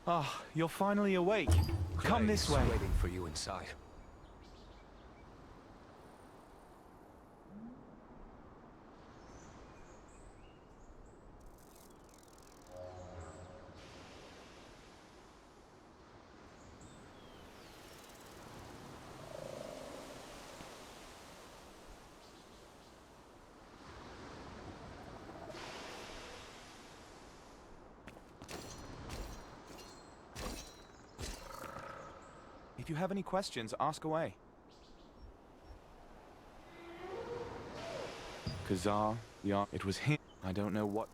Ah, you're finally awake. Come this way. Waiting for you inside. If you have any questions, ask away. Kazar, it was him. I don't know what.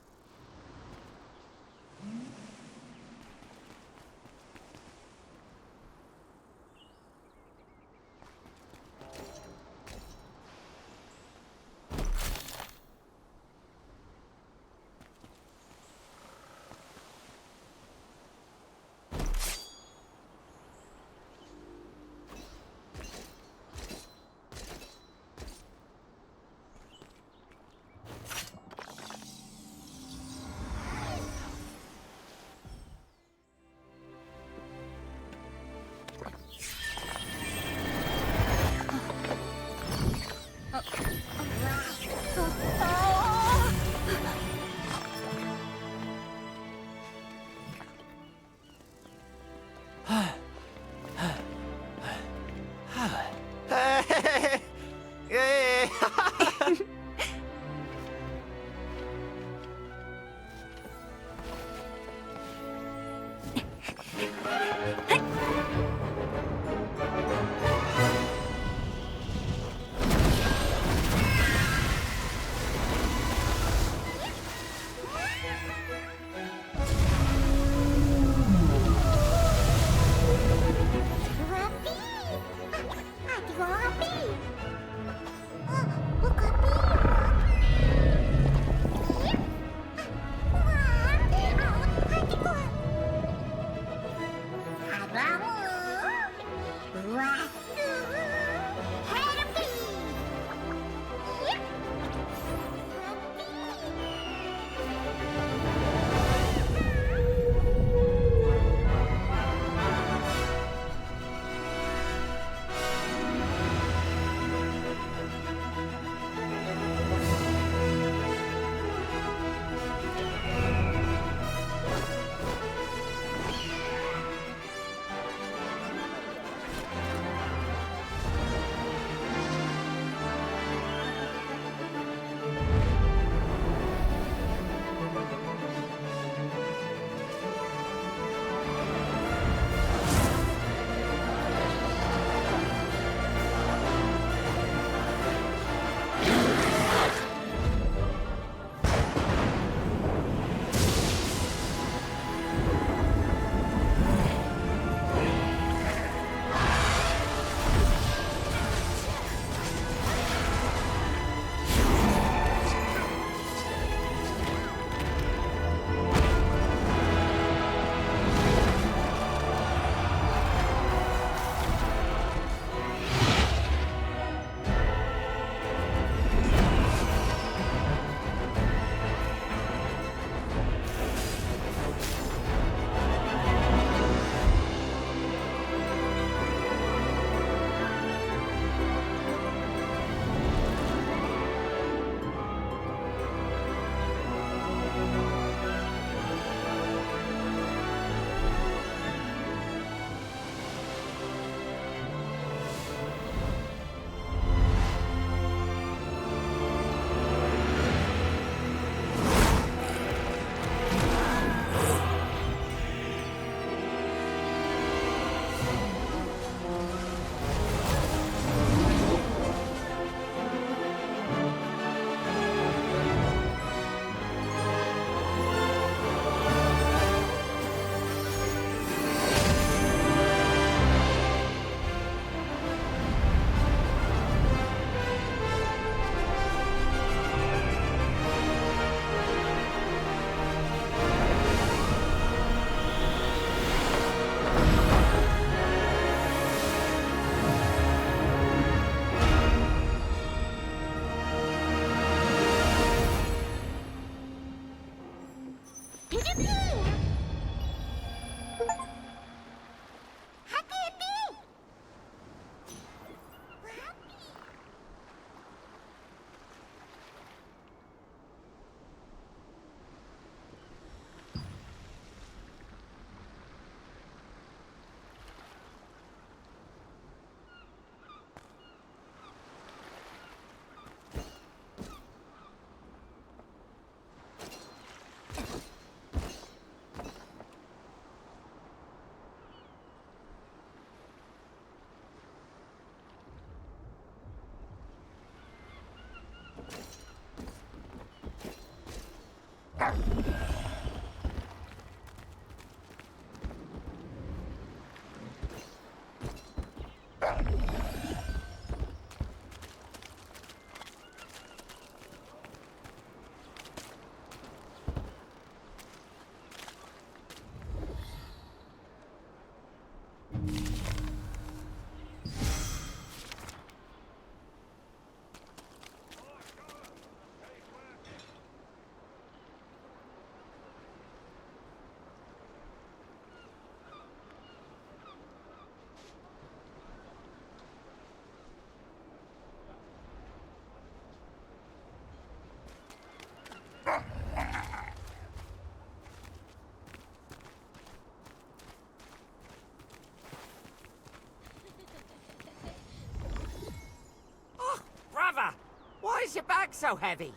back so heavy?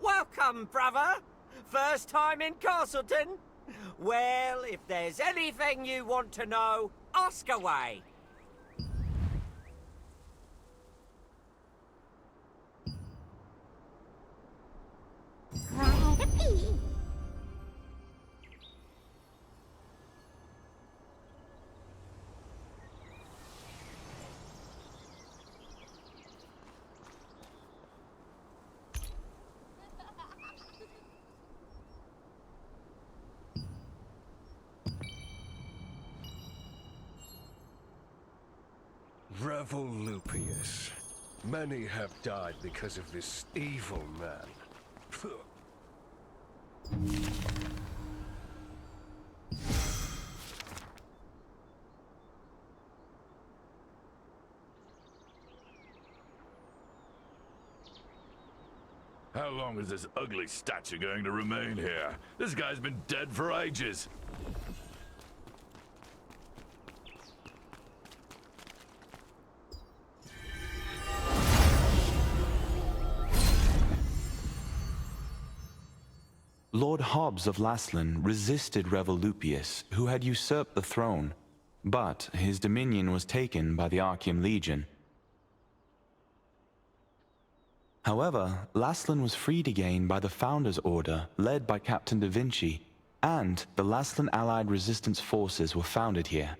Welcome, brother. First time in Castleton? Well, if there's anything you want to know, ask away. Revolupius. Many have died because of this evil man. How long is this ugly statue going to remain here? This guy's been dead for ages. Lord Hobbs of Laslan resisted Revolupius, who had usurped the throne, but his dominion was taken by the Archeum Legion. However, Laslan was freed again by the Founders Order, led by Captain Da Vinci, and the Laslan Allied Resistance Forces were founded here.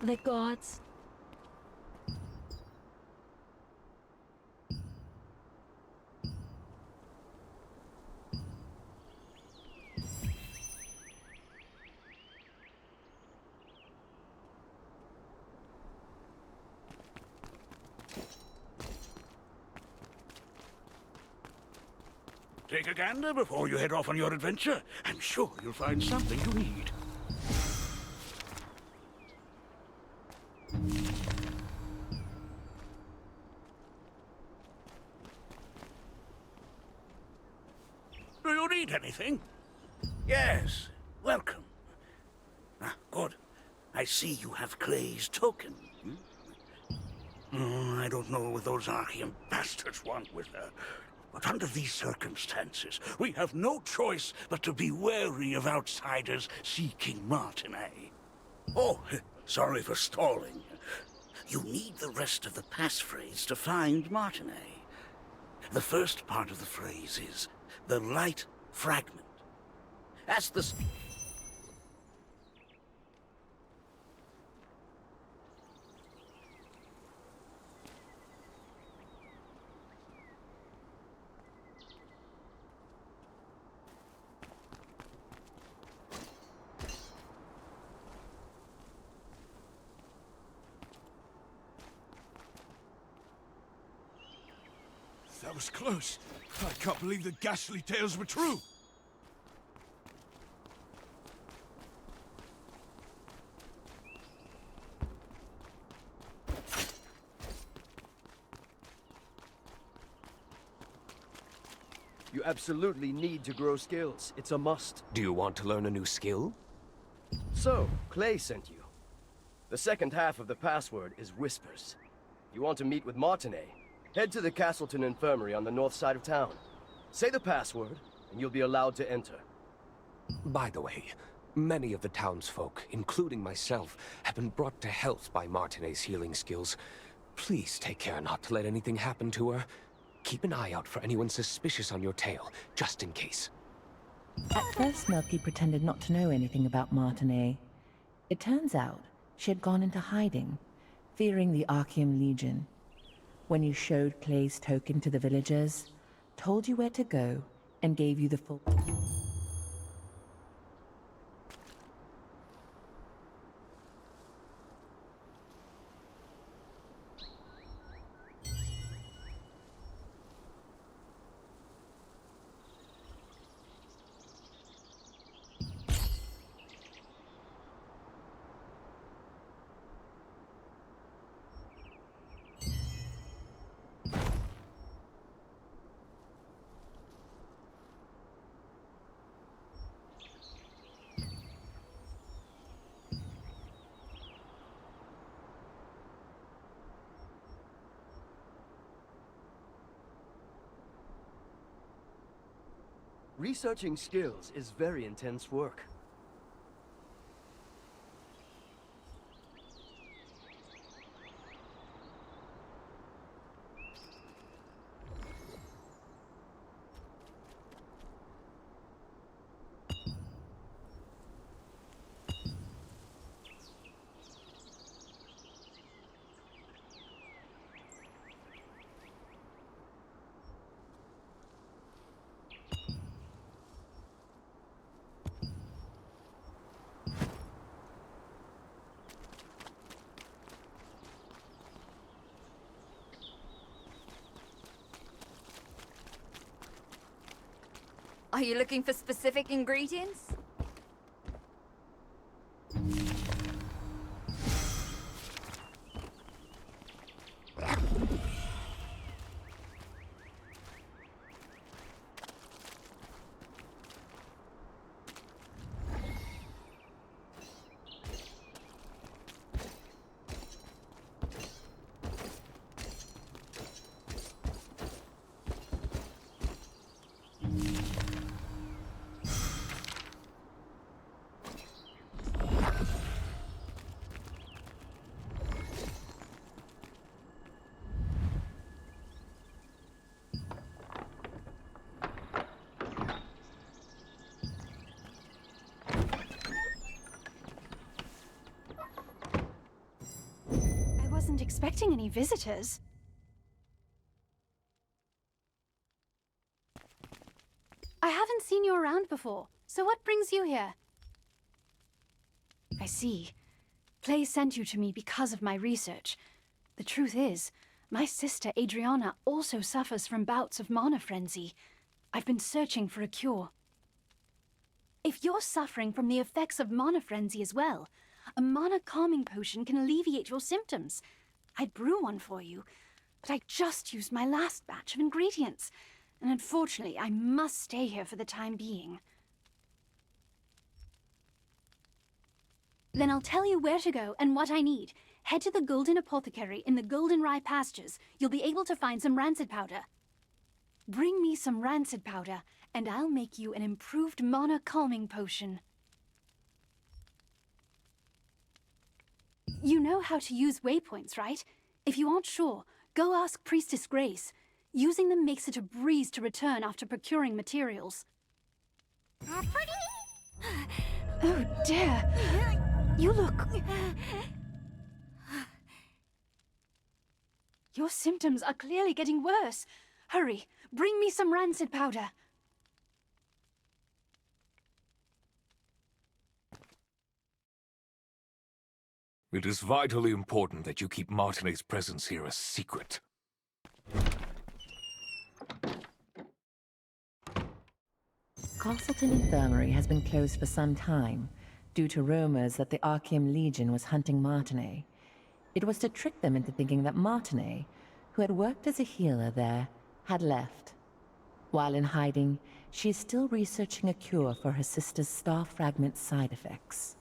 The gods. Take a gander before you head off on your adventure. I'm sure you'll find something you need. Do you need anything? Yes, welcome. Ah, good. I see you have Clay's token. I don't know what those Archeum bastards want with her. But under these circumstances, we have no choice but to be wary of outsiders seeking Martinae. Oh, sorry for stalling. You need the rest of the passphrase to find Martinae. The first part of the phrase is the light fragment. That's the... That was close. I can't believe the ghastly tales were true. You absolutely need to grow skills. It's a must. Do you want to learn a new skill? So, Clay sent you. The second half of the password is Whispers. You want to meet with Martinae? Head to the Castleton Infirmary on the north side of town. Say the password, and you'll be allowed to enter. By the way, many of the townsfolk, including myself, have been brought to health by Martinae's healing skills. Please take care not to let anything happen to her. Keep an eye out for anyone suspicious on your tail, just in case. At first, Milky pretended not to know anything about Martinae. It turns out she had gone into hiding, fearing the Archeum Legion. When you showed Clay's token to the villagers, told you where to go, and gave you the full... Researching skills is very intense work. Are you looking for specific ingredients? I wasn't expecting any visitors. I haven't seen you around before, so what brings you here? I see. Clay sent you to me because of my research. The truth is, my sister Adriana also suffers from bouts of mana frenzy. I've been searching for a cure. If you're suffering from the effects of mana frenzy as well, a mana calming potion can alleviate your symptoms. I'd brew one for you, but I just used my last batch of ingredients, and unfortunately I must stay here for the time being. Then I'll tell you where to go and what I need. Head to the Golden Apothecary in the Goldenrye pastures. You'll be able to find some rancid powder. Bring me some rancid powder, and I'll make you an improved mana calming potion. You know how to use waypoints, right? If you aren't sure, go ask Priestess Grace. Using them makes it a breeze to return after procuring materials. Oh dear! You look... Your symptoms are clearly getting worse. Hurry, bring me some rancid powder. It is vitally important that you keep Martinet's presence here a secret. Castleton Infirmary has been closed for some time, due to rumors that the Archeum Legion was hunting Martinet. It was to trick them into thinking that Martinet, who had worked as a healer there, had left. While in hiding, she is still researching a cure for her sister's star fragment side effects.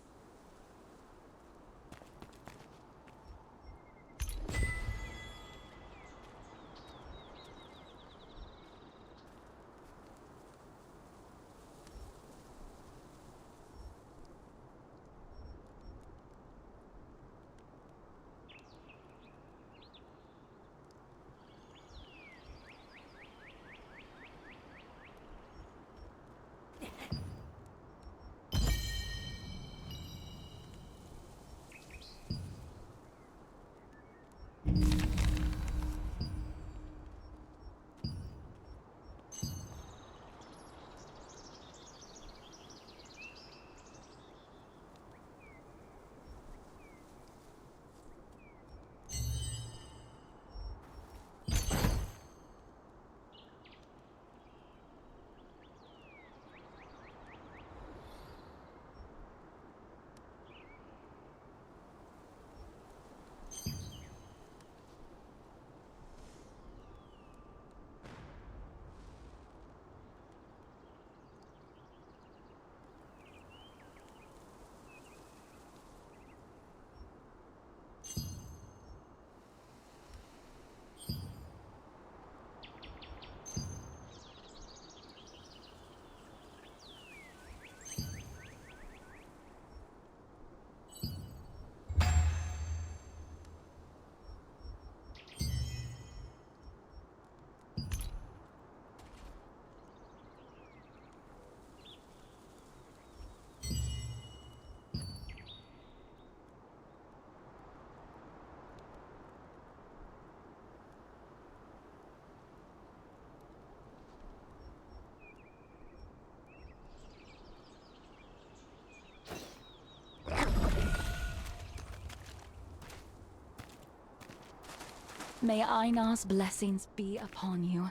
May Einar's blessings be upon you.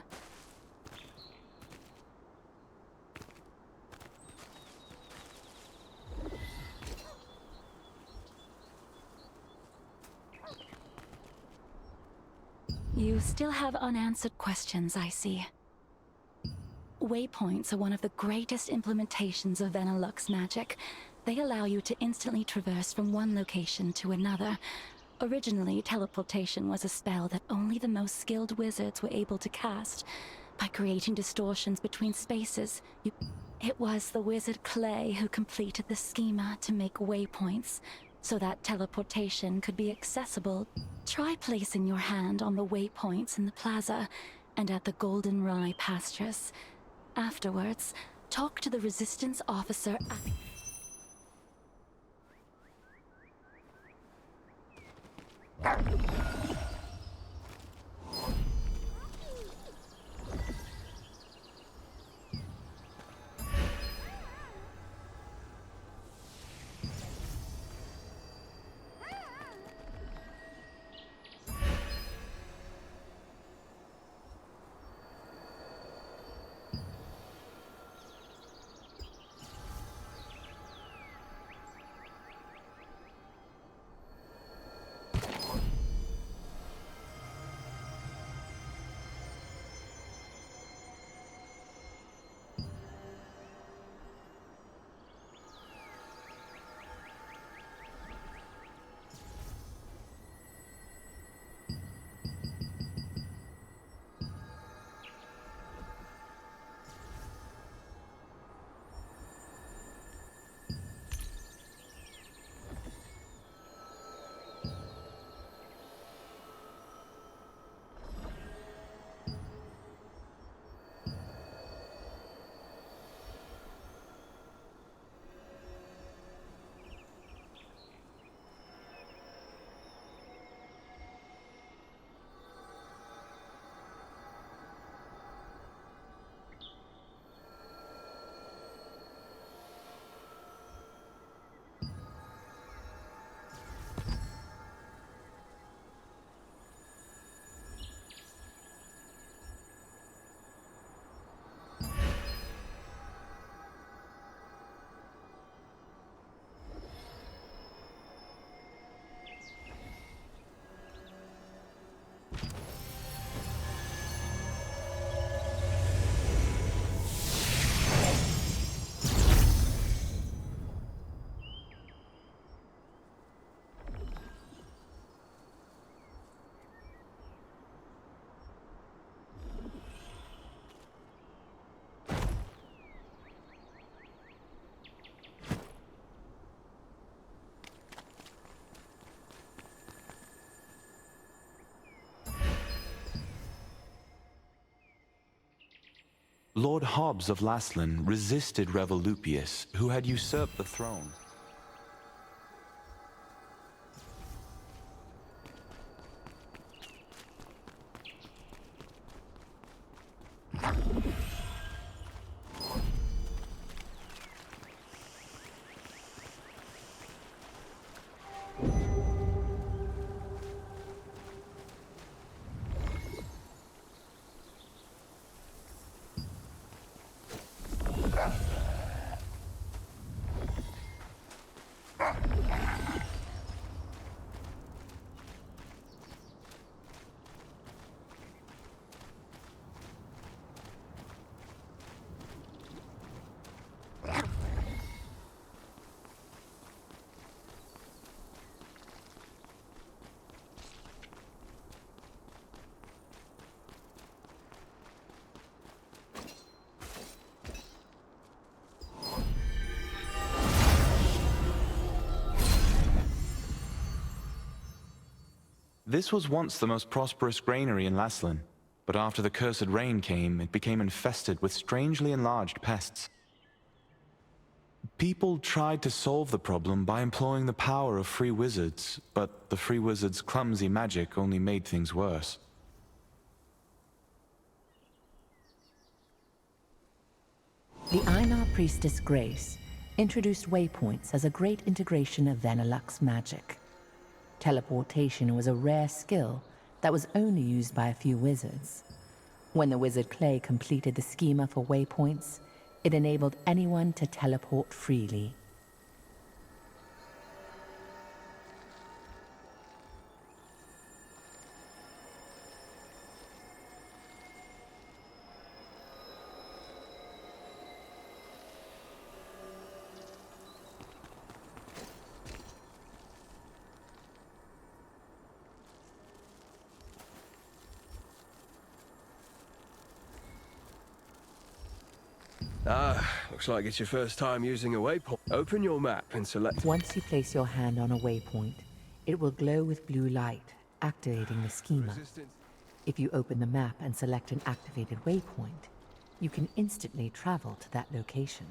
You still have unanswered questions, I see. Waypoints are one of the greatest implementations of Venilux magic. They allow you to instantly traverse from one location to another. Originally, teleportation was a spell that only the most skilled wizards were able to cast. By creating distortions between spaces, It was the wizard Clay who completed the schema to make waypoints, so that teleportation could be accessible. Try placing your hand on the waypoints in the plaza and at the Golden Rye pastures. Afterwards, talk to the Resistance officer at... Lord Hobbs of Laslan resisted Revolupius, who had usurped the throne. This was once the most prosperous granary in Laslan, but after the cursed rain came, it became infested with strangely enlarged pests. People tried to solve the problem by employing the power of free wizards, but the free wizards' clumsy magic only made things worse. The Einar priestess Grace introduced waypoints as a great integration of Venilux magic. Teleportation was a rare skill that was only used by a few wizards. When the wizard Clay completed the schema for waypoints, it enabled anyone to teleport freely. Looks like it's your first time using a waypoint. Open your map and select... Once you place your hand on a waypoint, it will glow with blue light, activating the schema. If you open the map and select an activated waypoint, you can instantly travel to that location.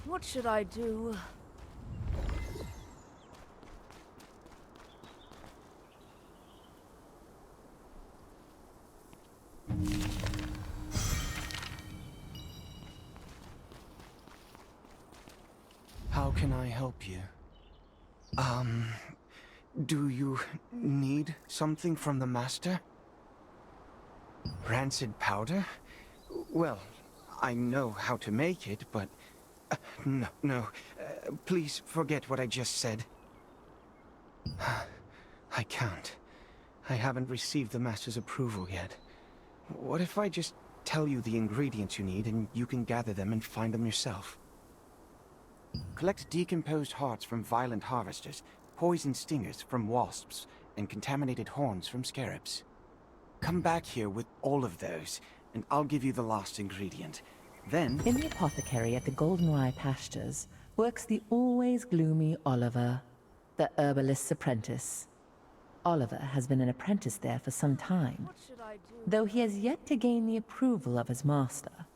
What should I do? How can I help you? Do you need something from the Master? Rancid powder? Well, I know how to make it, but... No. Please forget what I just said. I can't. I haven't received the Master's approval yet. What if I just tell you the ingredients you need and you can gather them and find them yourself? Collect decomposed hearts from violent harvesters, poison stingers from wasps, and contaminated horns from scarabs. Come back here with all of those, and I'll give you the last ingredient. Then... In the apothecary at the Goldenrye Pastures works the always gloomy Oliver. The herbalist's apprentice. Oliver has been an apprentice there for some time, though he has yet to gain the approval of his master.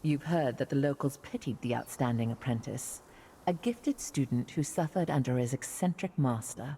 You've heard that the locals pitied the outstanding apprentice, a gifted student who suffered under his eccentric master.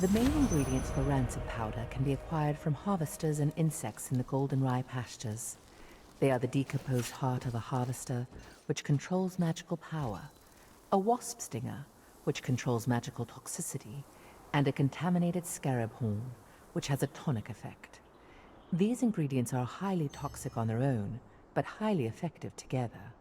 The main ingredients for rancid powder can be acquired from harvesters and insects in the goldenrye pastures. They are the decomposed heart of a harvester, which controls magical power, a wasp stinger, which controls magical toxicity, and a contaminated scarab horn, which has a tonic effect. These ingredients are highly toxic on their own, but highly effective together.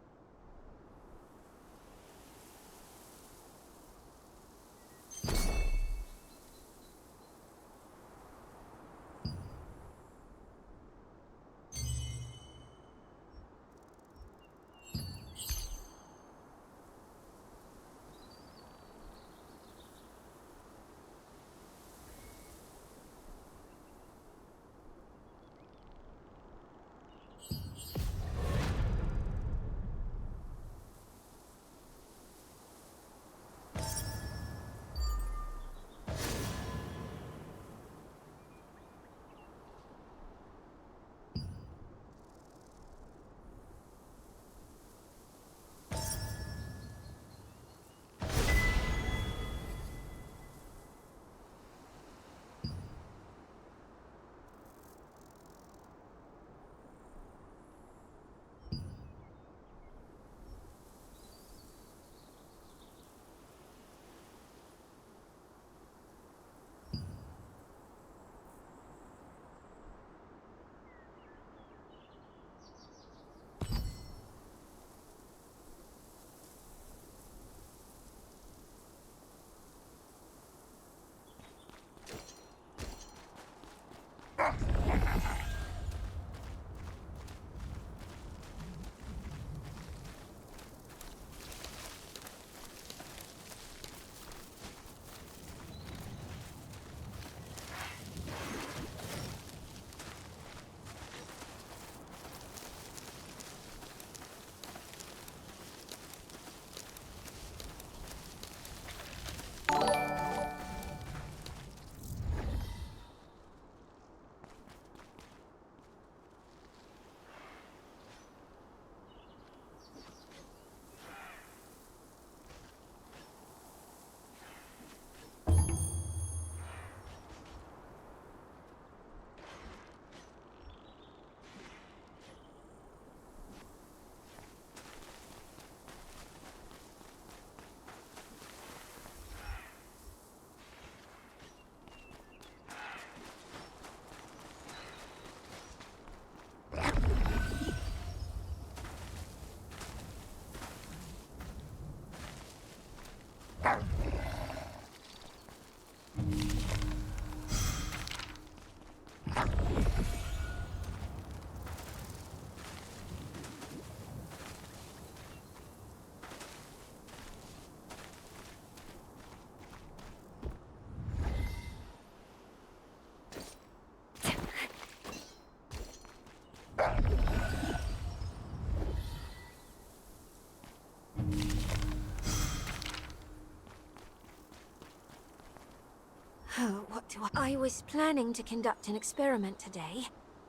to... I was planning to conduct an experiment today,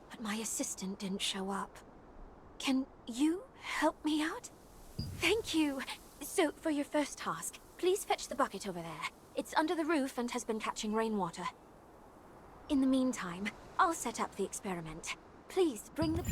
but my assistant didn't show up. Can you help me out? Thank you. So, for your first task, please fetch the bucket over there. It's under the roof and has been catching rainwater. In the meantime, I'll set up the experiment. Please bring the...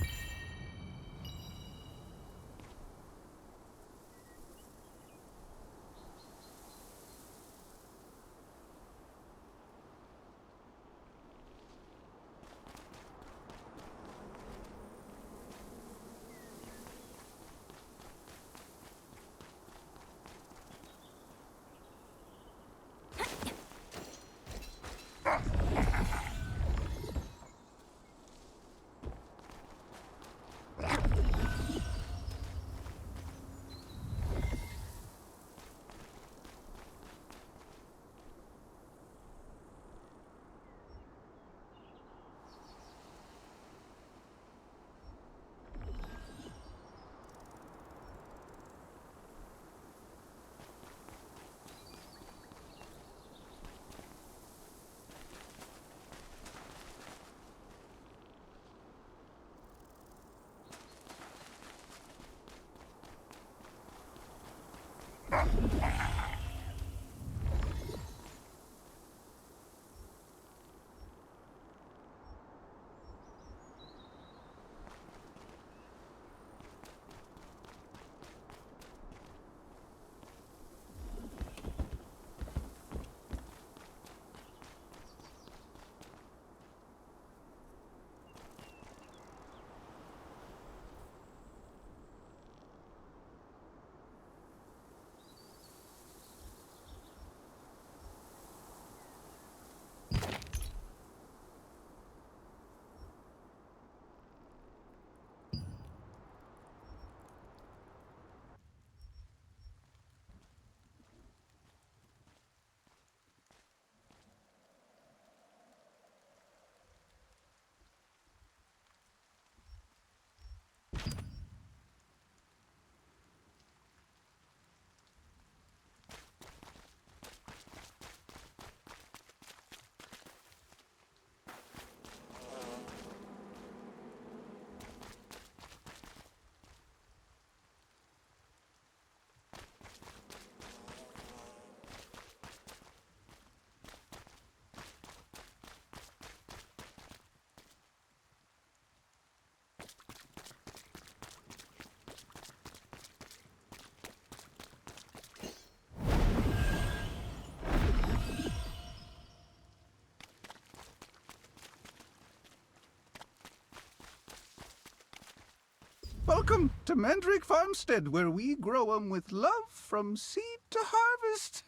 Welcome to Mandrake Farmstead, where we grow 'em with love from seed to harvest.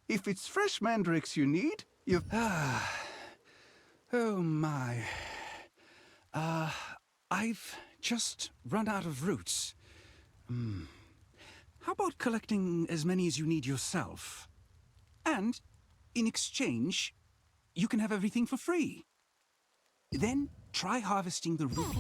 If it's fresh mandrakes you need, you've... Oh my. I've just run out of roots. How about collecting as many as you need yourself? And, in exchange, you can have everything for free. Then, try harvesting the root.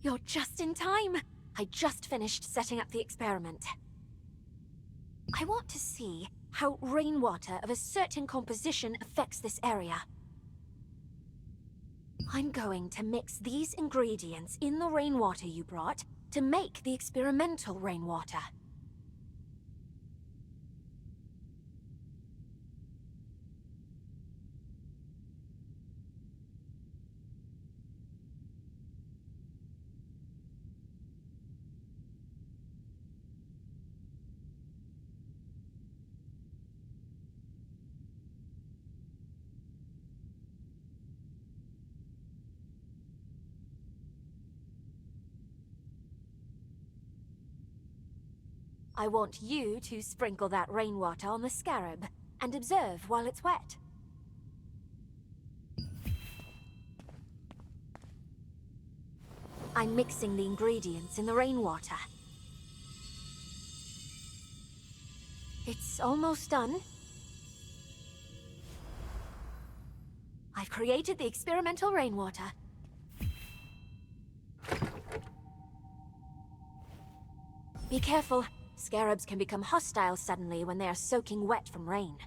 You're just in time. I just finished setting up the experiment. I want to see how rainwater of a certain composition affects this area. I'm going to mix these ingredients in the rainwater you brought to make the experimental rainwater. I want you to sprinkle that rainwater on the scarab and observe while it's wet. I'm mixing the ingredients in the rainwater. It's almost done. I've created the experimental rainwater. Be careful. Scarabs can become hostile suddenly when they are soaking wet from rain.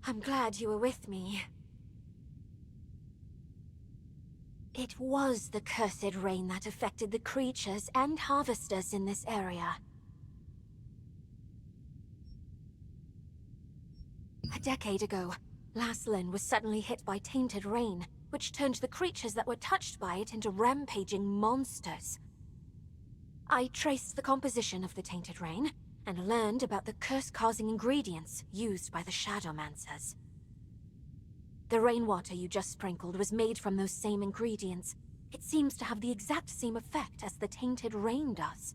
I'm glad you were with me. It was the cursed rain that affected the creatures and harvesters in this area. A decade ago, Laslin was suddenly hit by tainted rain, which turned the creatures that were touched by it into rampaging monsters. I traced the composition of the tainted rain, and learned about the curse-causing ingredients used by the Shadowmancers. The rainwater you just sprinkled was made from those same ingredients. It seems to have the exact same effect as the tainted rain does.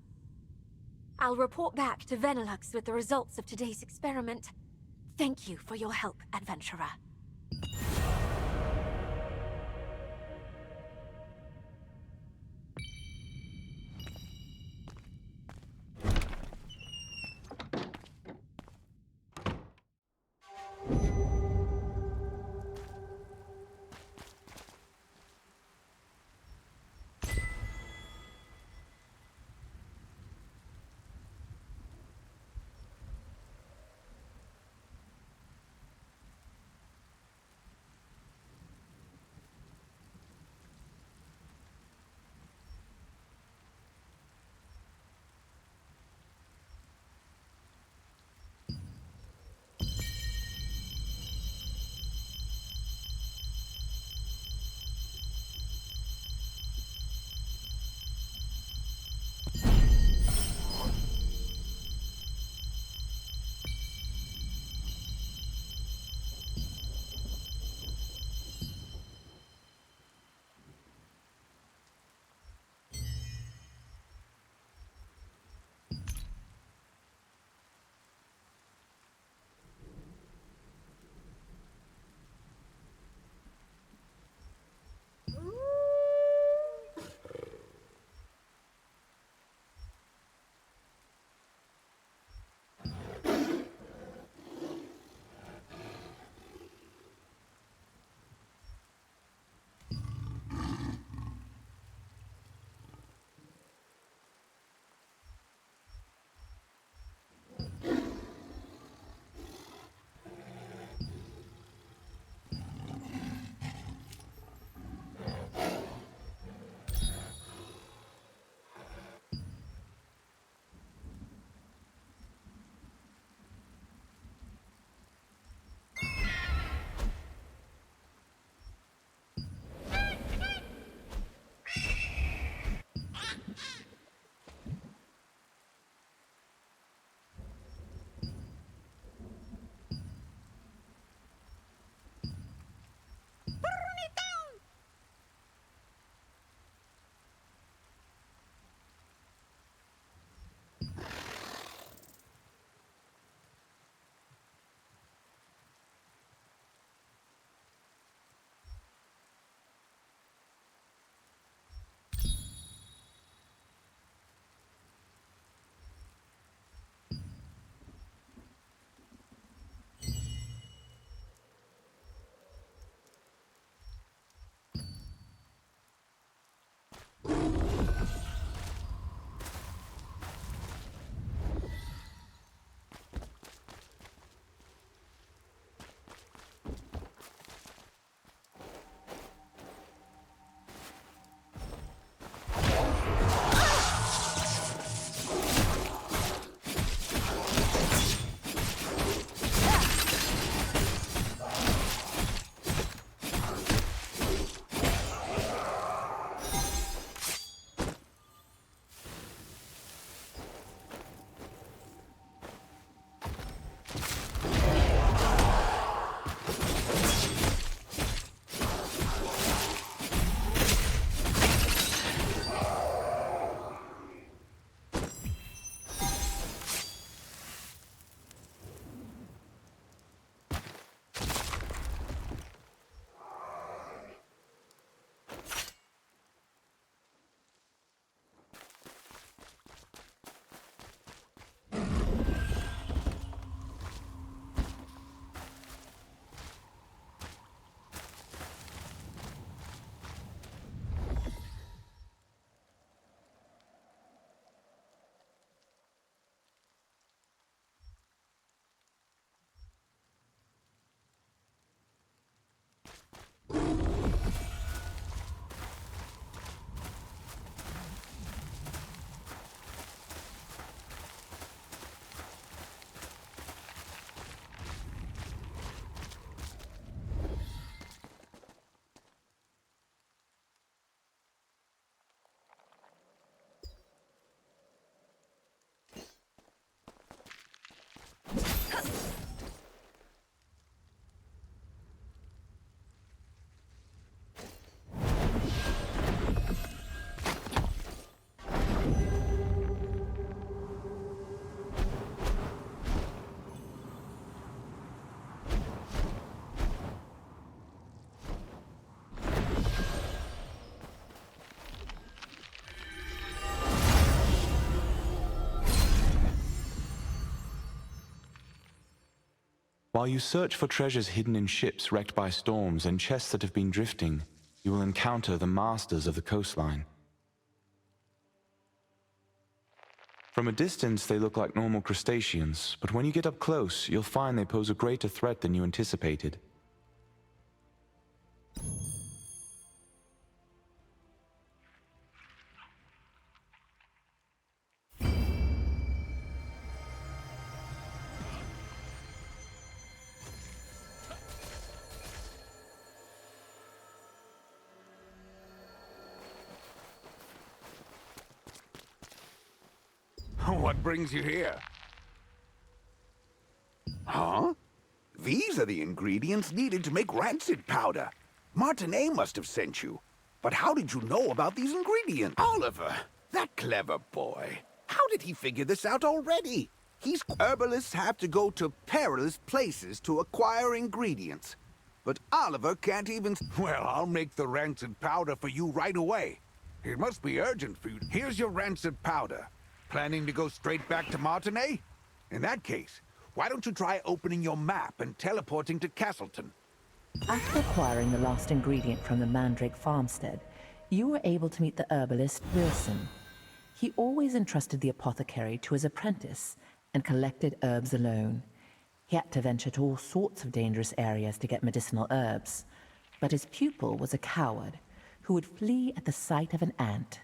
I'll report back to Venilux with the results of today's experiment. Thank you for your help, adventurer. While you search for treasures hidden in ships wrecked by storms and chests that have been drifting, you will encounter the masters of the coastline. From a distance, they look like normal crustaceans, but when you get up close, you'll find they pose a greater threat than you anticipated. What brings you here? Huh? These are the ingredients needed to make rancid powder. Martinet must have sent you. But how did you know about these ingredients? Oliver, that clever boy. How did he figure this out already? Herbalists have to go to perilous places to acquire ingredients. But Oliver can't even... Well, I'll make the rancid powder for you right away. It must be urgent for you. Here's your rancid powder. Planning to go straight back to Martinet? In that case, why don't you try opening your map and teleporting to Castleton? After acquiring the last ingredient from the Mandrake farmstead, you were able to meet the herbalist Wilson. He always entrusted the apothecary to his apprentice and collected herbs alone. He had to venture to all sorts of dangerous areas to get medicinal herbs, but his pupil was a coward who would flee at the sight of an ant.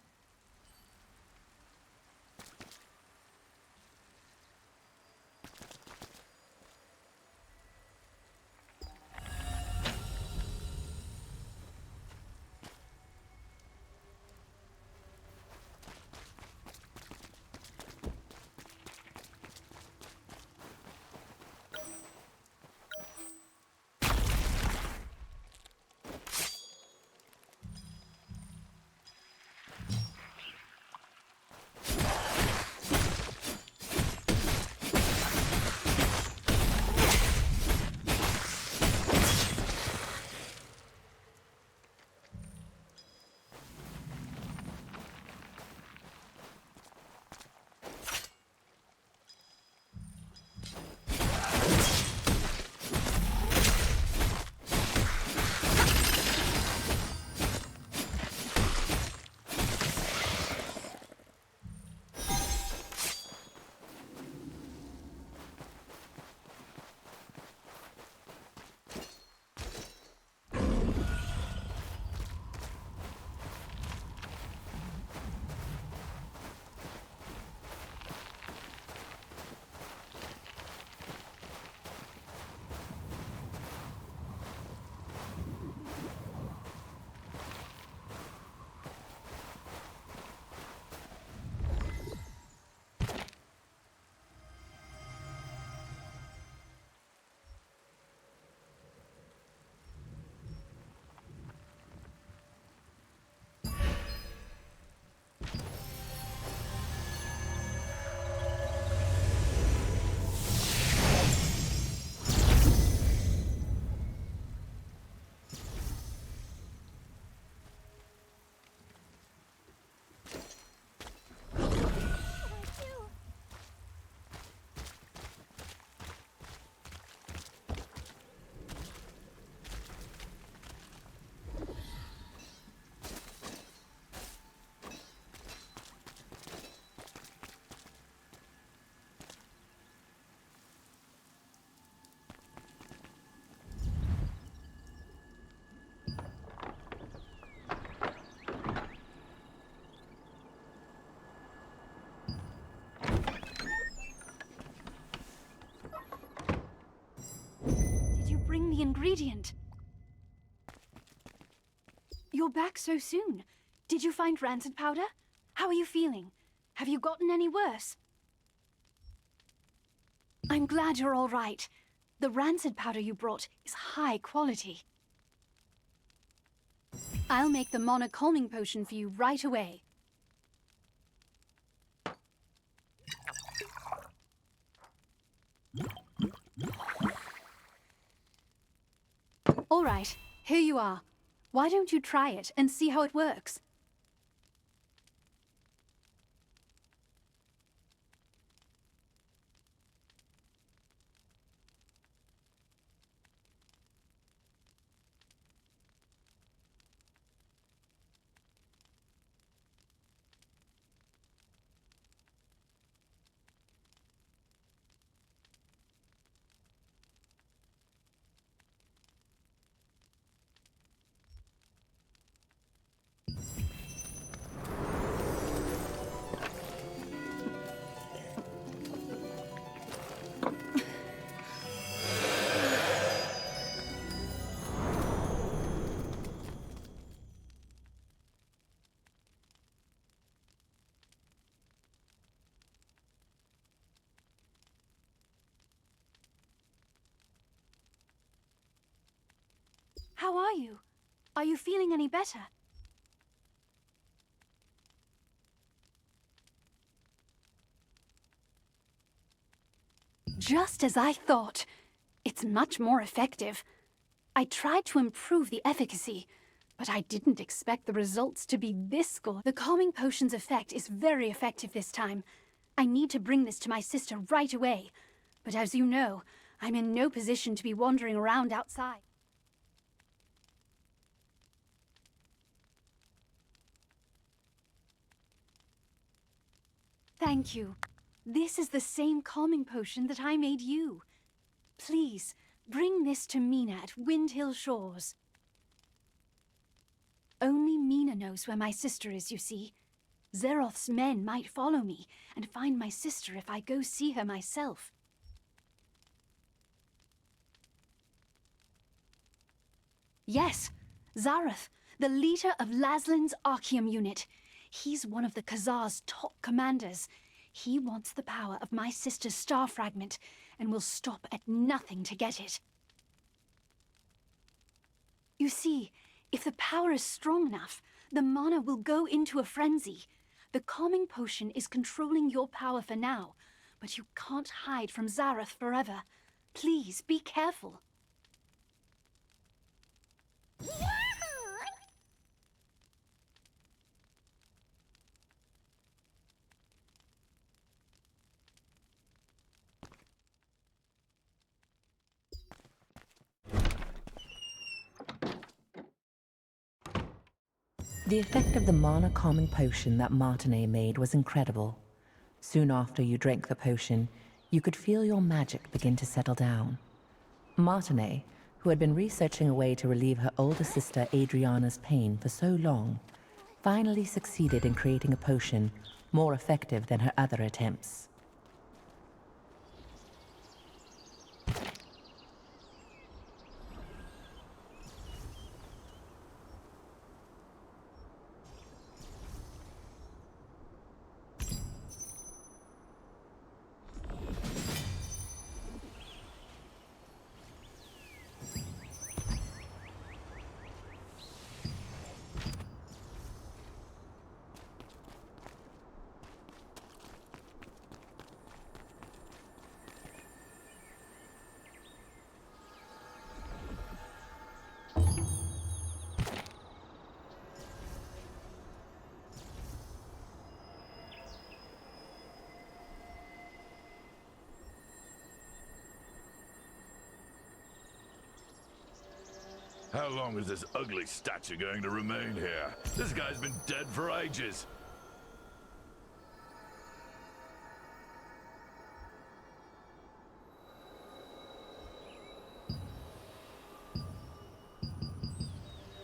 Bring the ingredient. You're back so soon. Did you find rancid powder? How are you feeling? Have you gotten any worse? I'm glad you're all right. The rancid powder you brought is high quality. I'll make the Mana calming potion for you right away. All right, here you are. Why don't you try it and see how it works? are you? Are you feeling any better? Just as I thought. It's much more effective. I tried to improve the efficacy, but I didn't expect the results to be this good. The calming potion's effect is very effective this time. I need to bring this to my sister right away. But as you know, I'm in no position to be wandering around outside. Thank you. This is the same calming potion that I made you. Please, bring this to Mina at Windhill Shores. Only Mina knows where my sister is, you see. Zeroth's men might follow me and find my sister if I go see her myself. Yes, Zarath, the leader of Laslin's Archeum unit. He's one of the Khazar's top commanders. He wants the power of my sister's star fragment and will stop at nothing to get it. You see, if the power is strong enough, the mana will go into a frenzy. The calming potion is controlling your power for now, but you can't hide from Zarath forever. Please, be careful. The effect of the mana calming potion that Martinet made was incredible. Soon after you drank the potion, you could feel your magic begin to settle down. Martinet, who had been researching a way to relieve her older sister Adriana's pain for so long, finally succeeded in creating a potion more effective than her other attempts. How long is this ugly statue going to remain here? This guy's been dead for ages.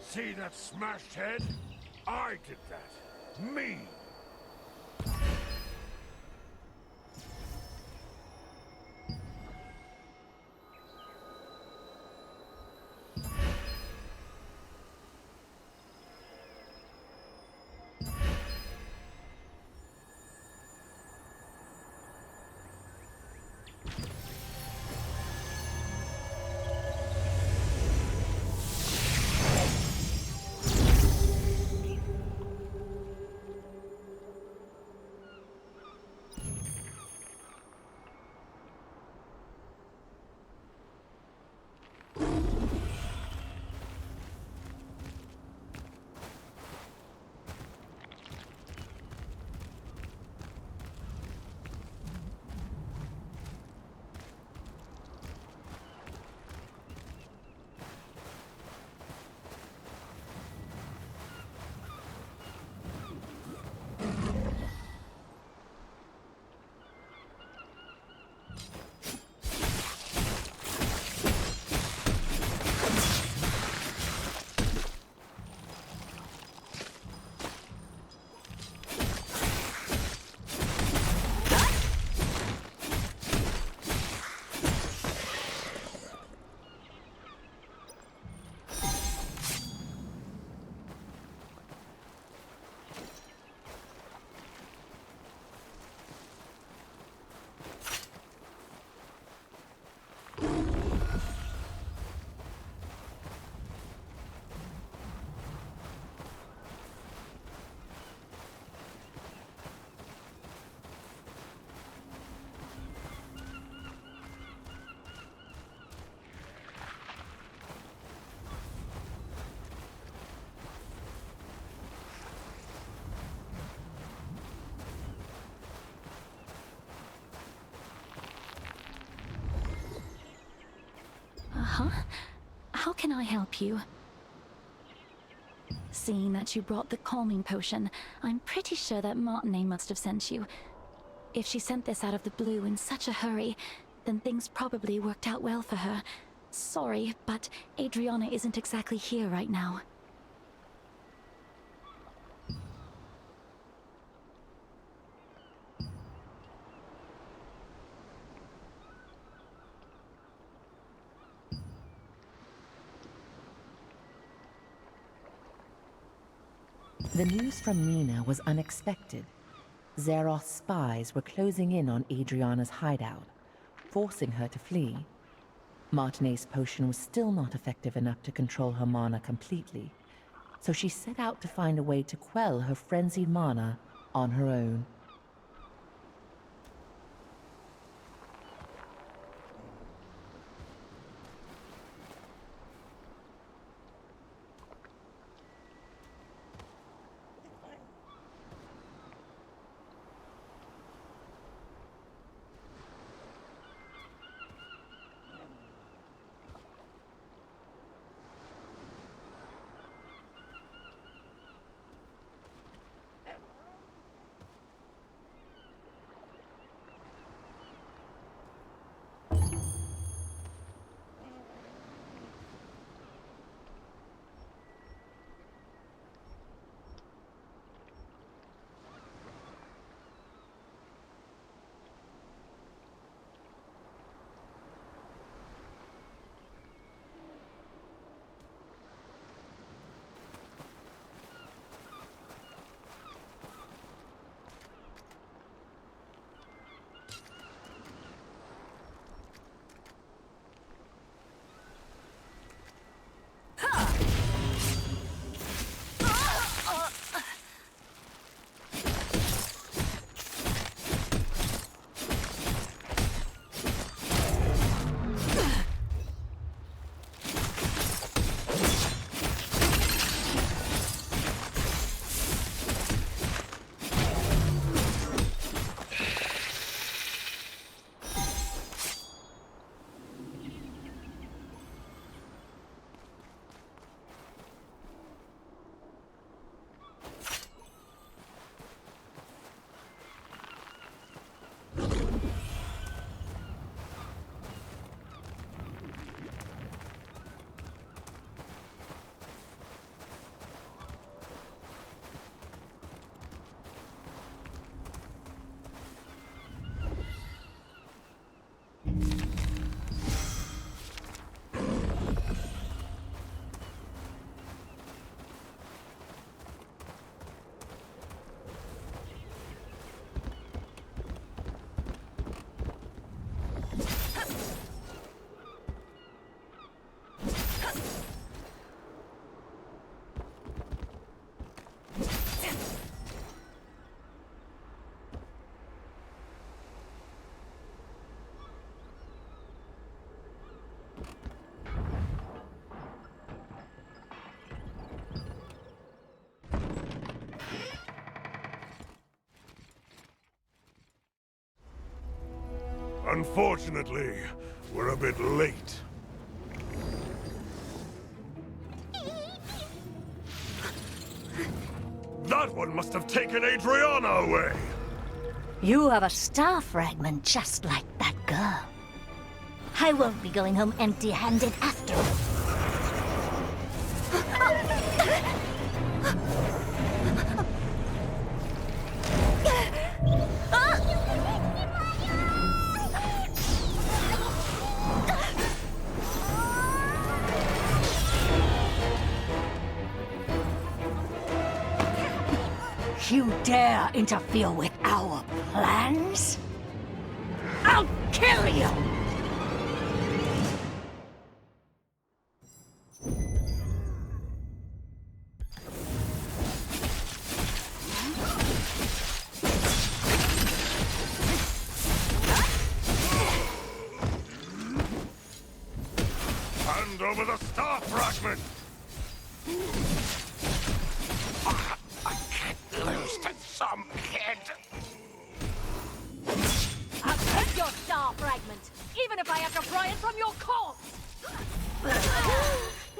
See that smashed head? I did that. Me. Huh? How can I help you? Seeing that you brought the calming potion, I'm pretty sure that Martinet must have sent you. If she sent this out of the blue in such a hurry, then things probably worked out well for her. Sorry, but Adriana isn't exactly here right now. The news from Mina was unexpected. Zeroth's spies were closing in on Adriana's hideout, forcing her to flee. Martinet's potion was still not effective enough to control her mana completely, so she set out to find a way to quell her frenzied mana on her own. Unfortunately, we're a bit late. That one must have taken Adriana away! You have a star fragment just like that girl. I won't be going home empty-handed after all. You dare interfere with our plans? I'll kill you! Hand over the star fragment! Some kid! I'll take your star fragment, even if I have to pry it from your corpse!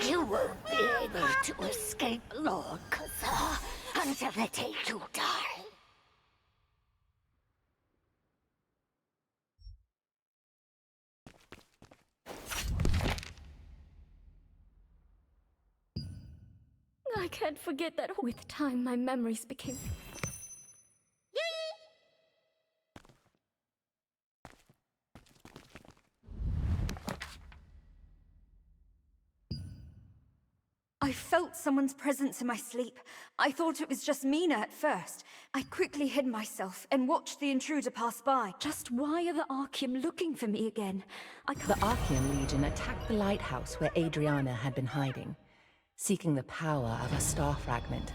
You won't be able to escape Lord Kazar until they take you down. I can't forget that with time my memories became... I felt someone's presence in my sleep. I thought it was just Mina at first. I quickly hid myself and watched the intruder pass by. Just why are the Archeum looking for me again? The Archeum Legion attacked the lighthouse where Adriana had been hiding, seeking the power of a star fragment.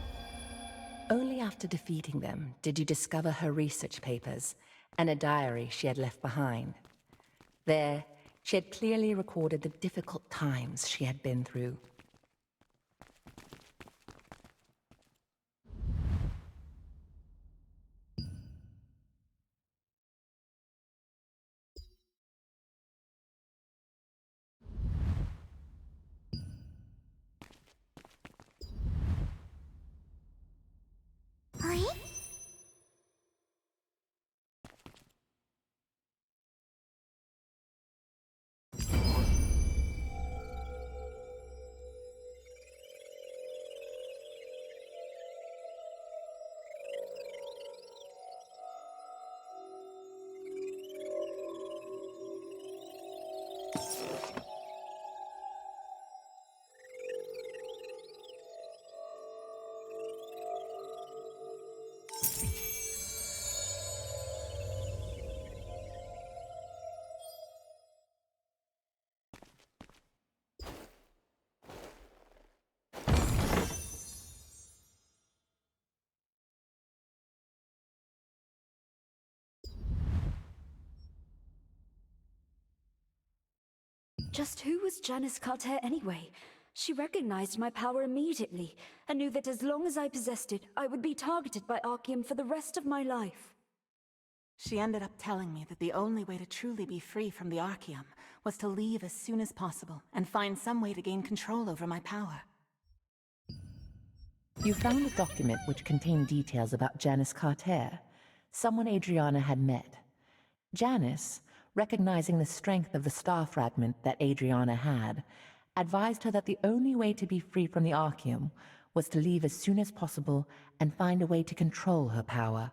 Only after defeating them did you discover her research papers and a diary she had left behind. There, she had clearly recorded the difficult times she had been through. Just who was Janice Carter anyway? She recognized my power immediately, and knew that as long as I possessed it, I would be targeted by Archeum for the rest of my life. She ended up telling me that the only way to truly be free from the Archeum was to leave as soon as possible and find some way to gain control over my power. You found a document which contained details about Janice Carter, someone Adriana had met. Janice, recognizing the strength of the star fragment that Adriana had, advised her that the only way to be free from the Archeum was to leave as soon as possible and find a way to control her power.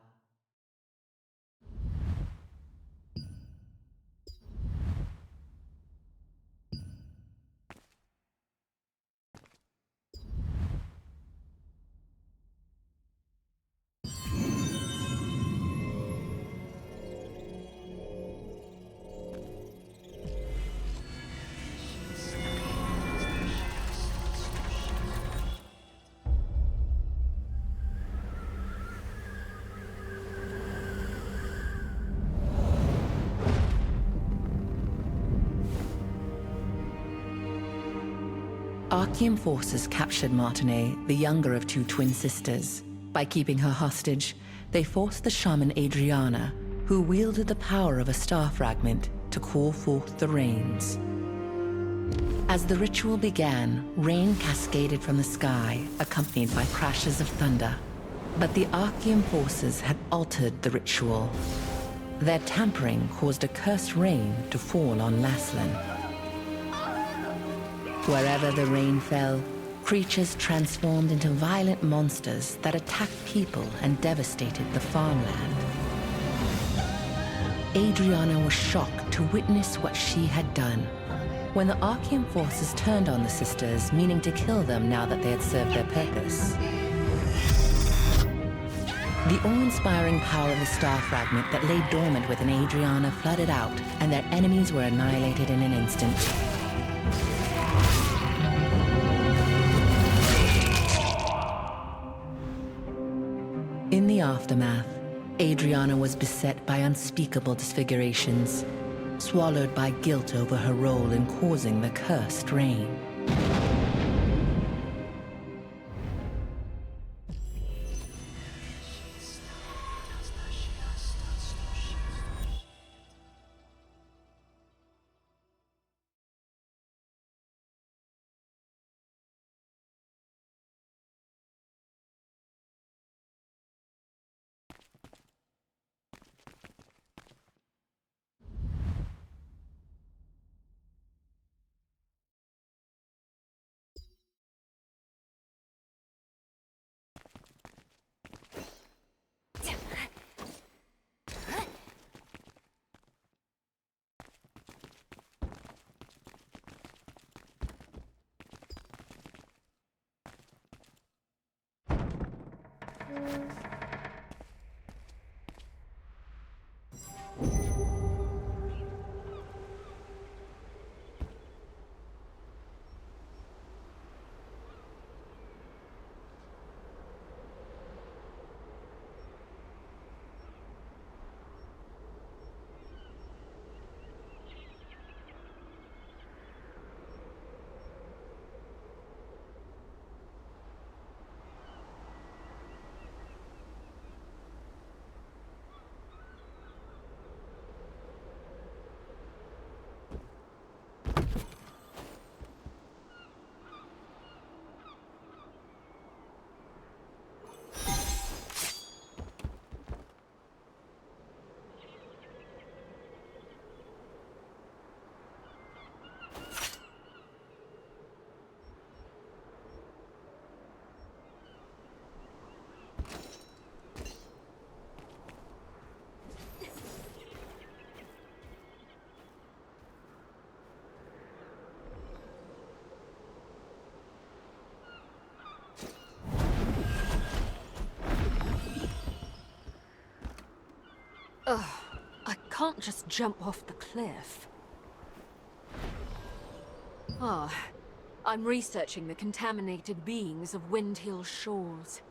Archeum forces captured Martinet, the younger of two twin sisters. By keeping her hostage, they forced the shaman Adriana, who wielded the power of a star fragment, to call forth the rains. As the ritual began, rain cascaded from the sky, accompanied by crashes of thunder. But the Archeum forces had altered the ritual. Their tampering caused a cursed rain to fall on Laslan. Wherever the rain fell, creatures transformed into violent monsters that attacked people and devastated the farmland. Adriana was shocked to witness what she had done. When the Archeum forces turned on the sisters, meaning to kill them now that they had served their purpose. The awe-inspiring power of the star fragment that lay dormant within Adriana flooded out, and their enemies were annihilated in an instant. In the aftermath, Adriana was beset by unspeakable disfigurations, swallowed by guilt over her role in causing the cursed rain. Ugh, I can't just jump off the cliff. Ah, I'm researching the contaminated beings of Windhill Shores.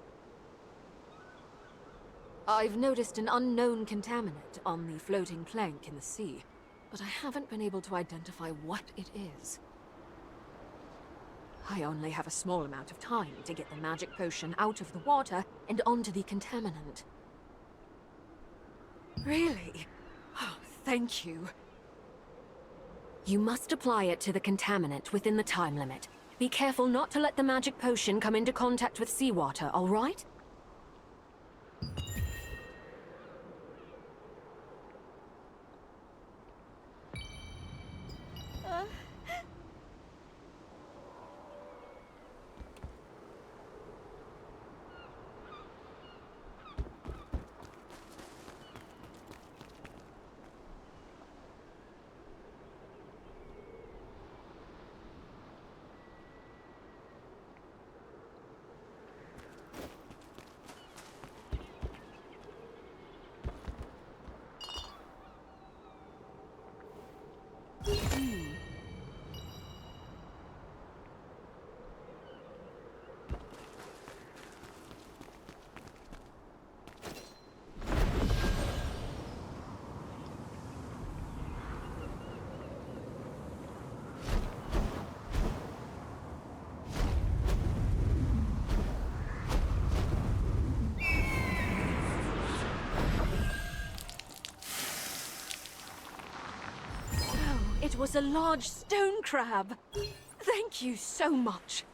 I've noticed an unknown contaminant on the floating plank in the sea, but I haven't been able to identify what it is. I only have a small amount of time to get the magic potion out of the water and onto the contaminant. Really? Oh, thank you. You must apply it to the contaminant within the time limit. Be careful not to let the magic potion come into contact with seawater, all right? It was a large stone crab. Thank you so much.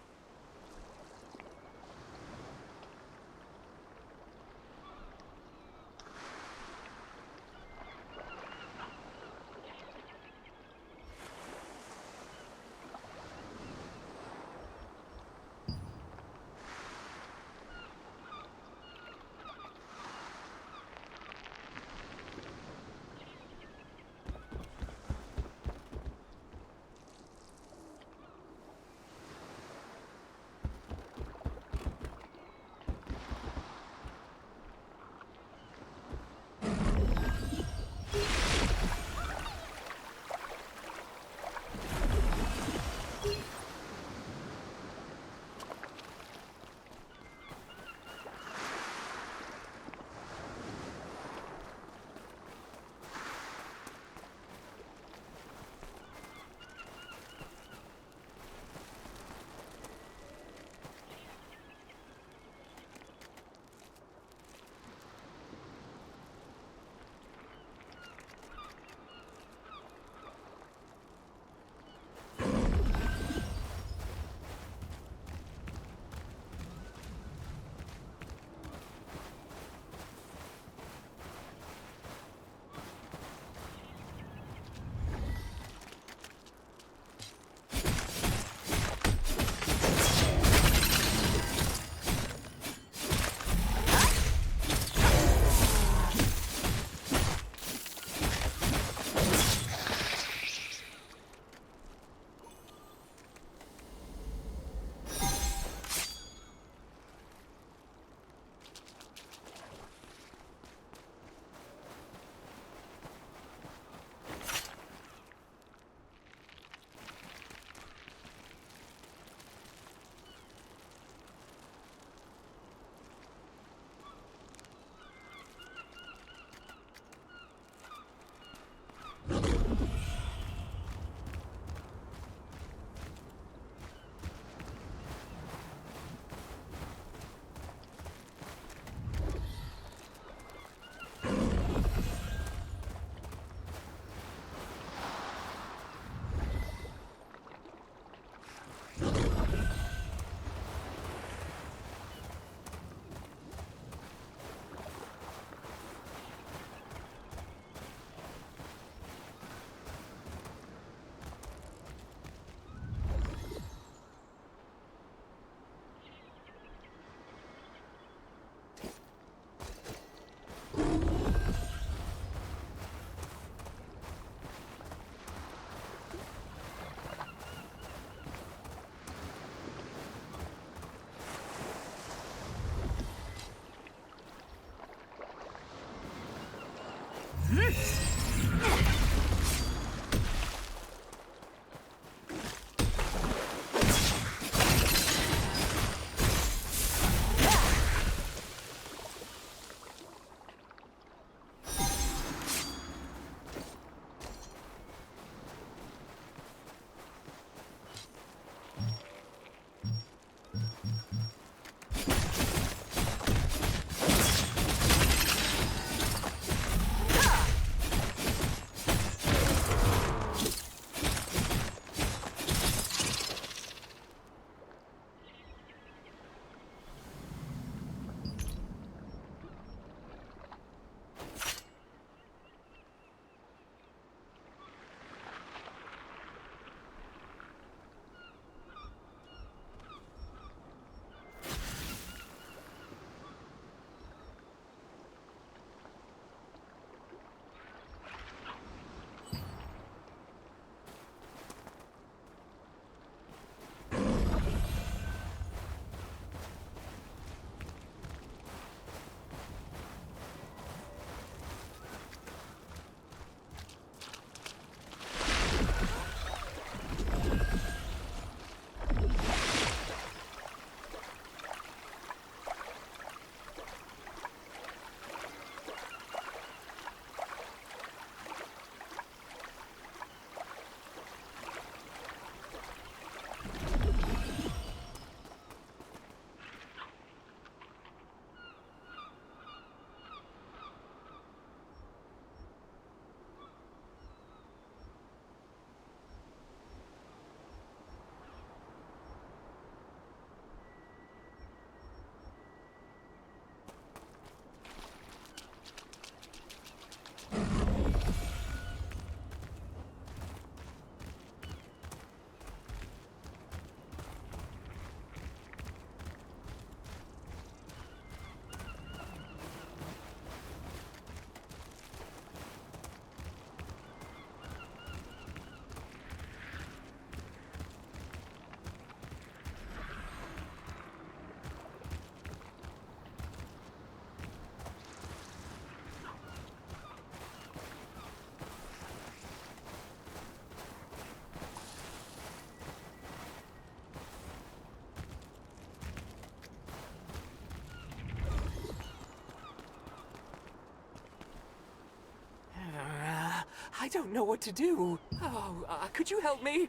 don't know what to do. Oh, could you help me?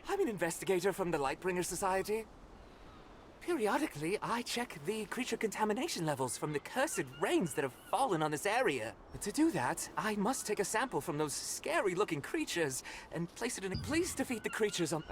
I'm an investigator from the Lightbringer Society. Periodically, I check the creature contamination levels from the cursed rains that have fallen on this area. To do that, I must take a sample from those scary-looking creatures and place it in a... Please defeat the creatures on...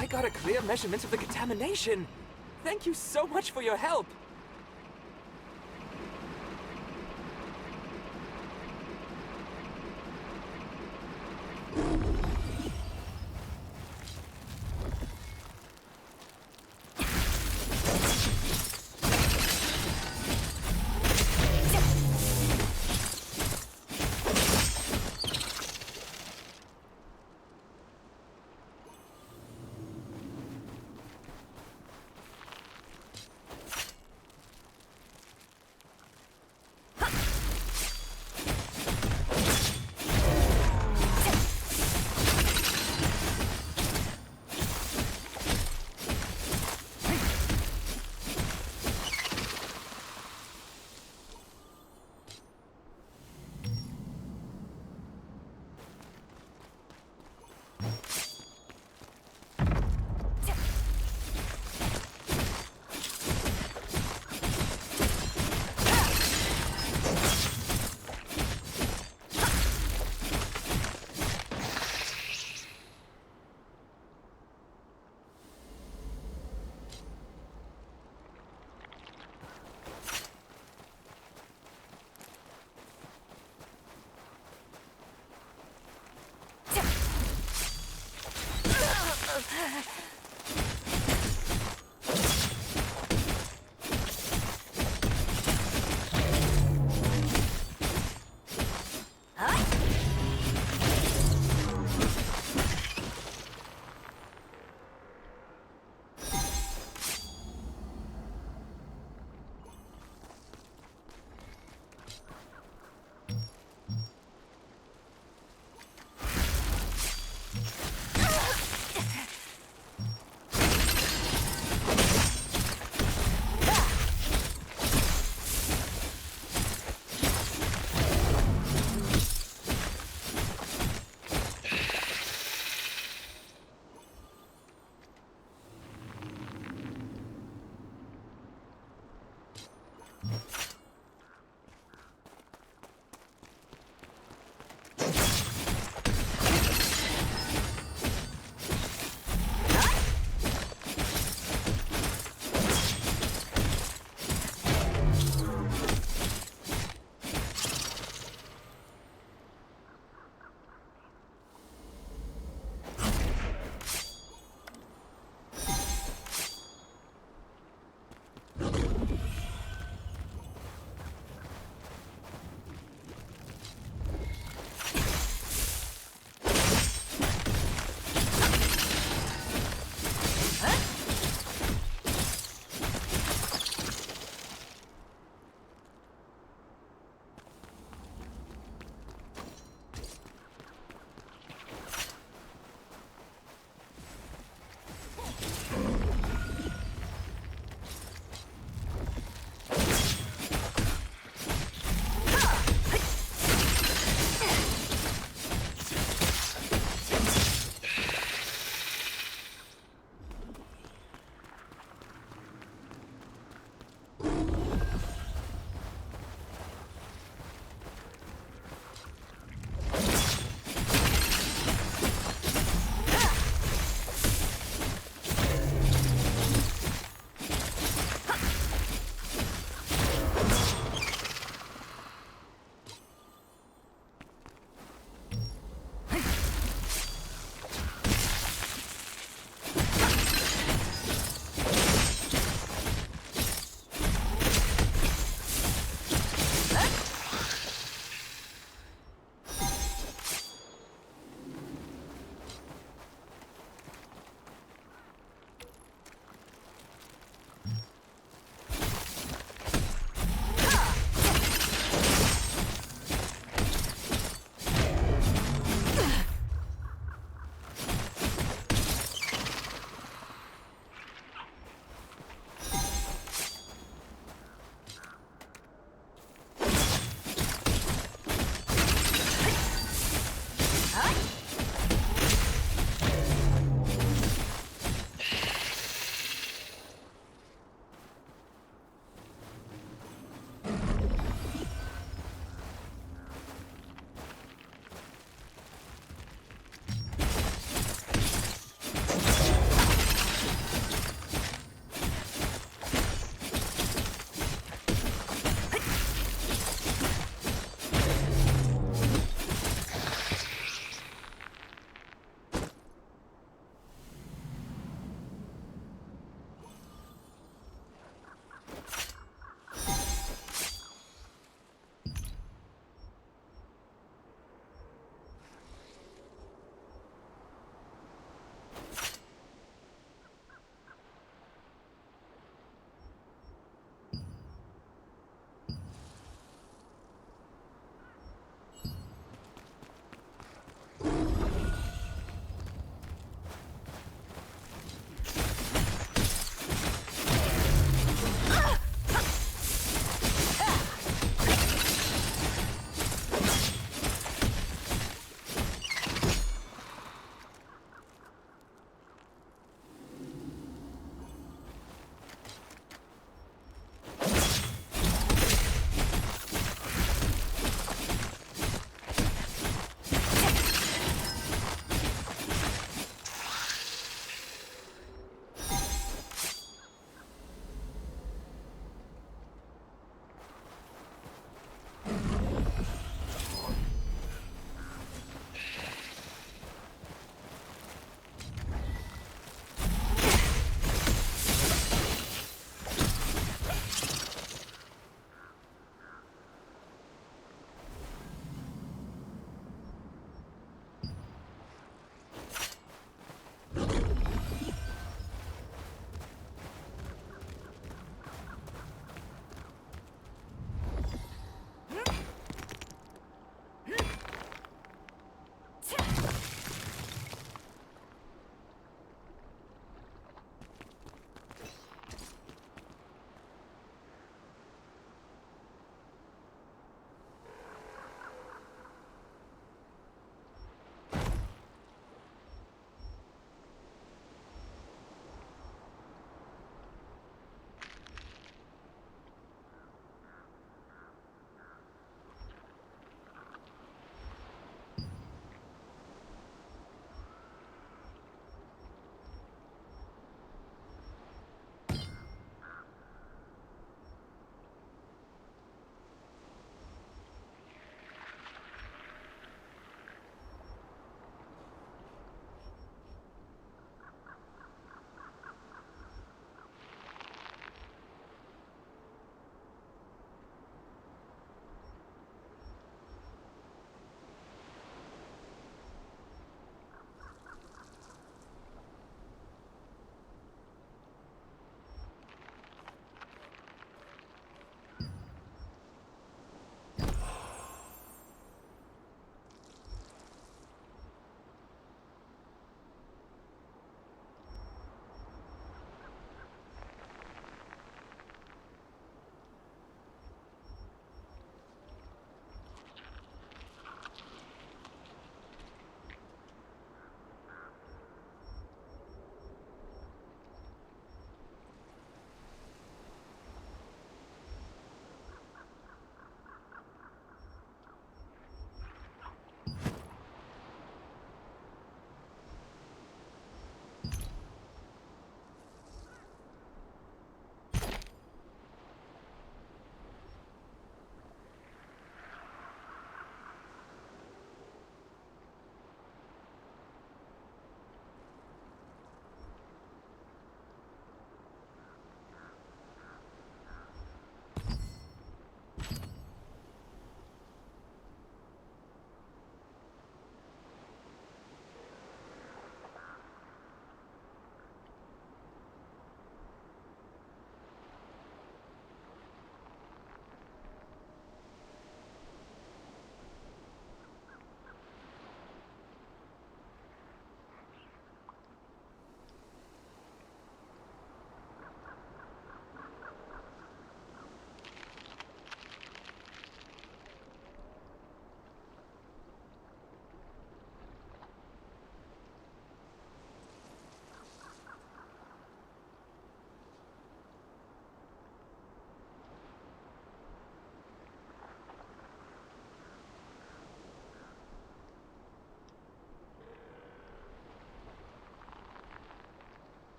I got a clear measurement of the contamination. Thank you so much for your help.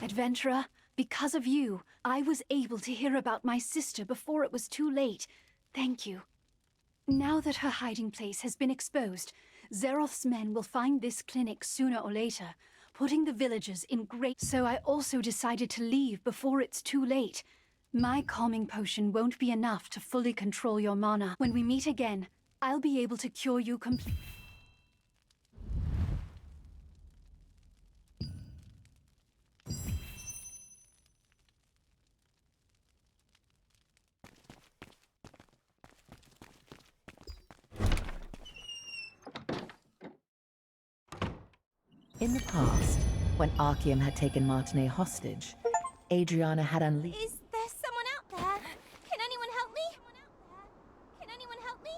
Adventurer, because of you, I was able to hear about my sister before it was too late. Thank you. Now that her hiding place has been exposed, Zeroth's men will find this clinic sooner or later, putting the villagers in great... So I also decided to leave before it's too late. My calming potion won't be enough to fully control your mana. When we meet again, I'll be able to cure you completely. In the past, when Archeum had taken Martinet hostage, Adriana had unleashed... Is there someone out there? Can anyone help me? Can anyone help me?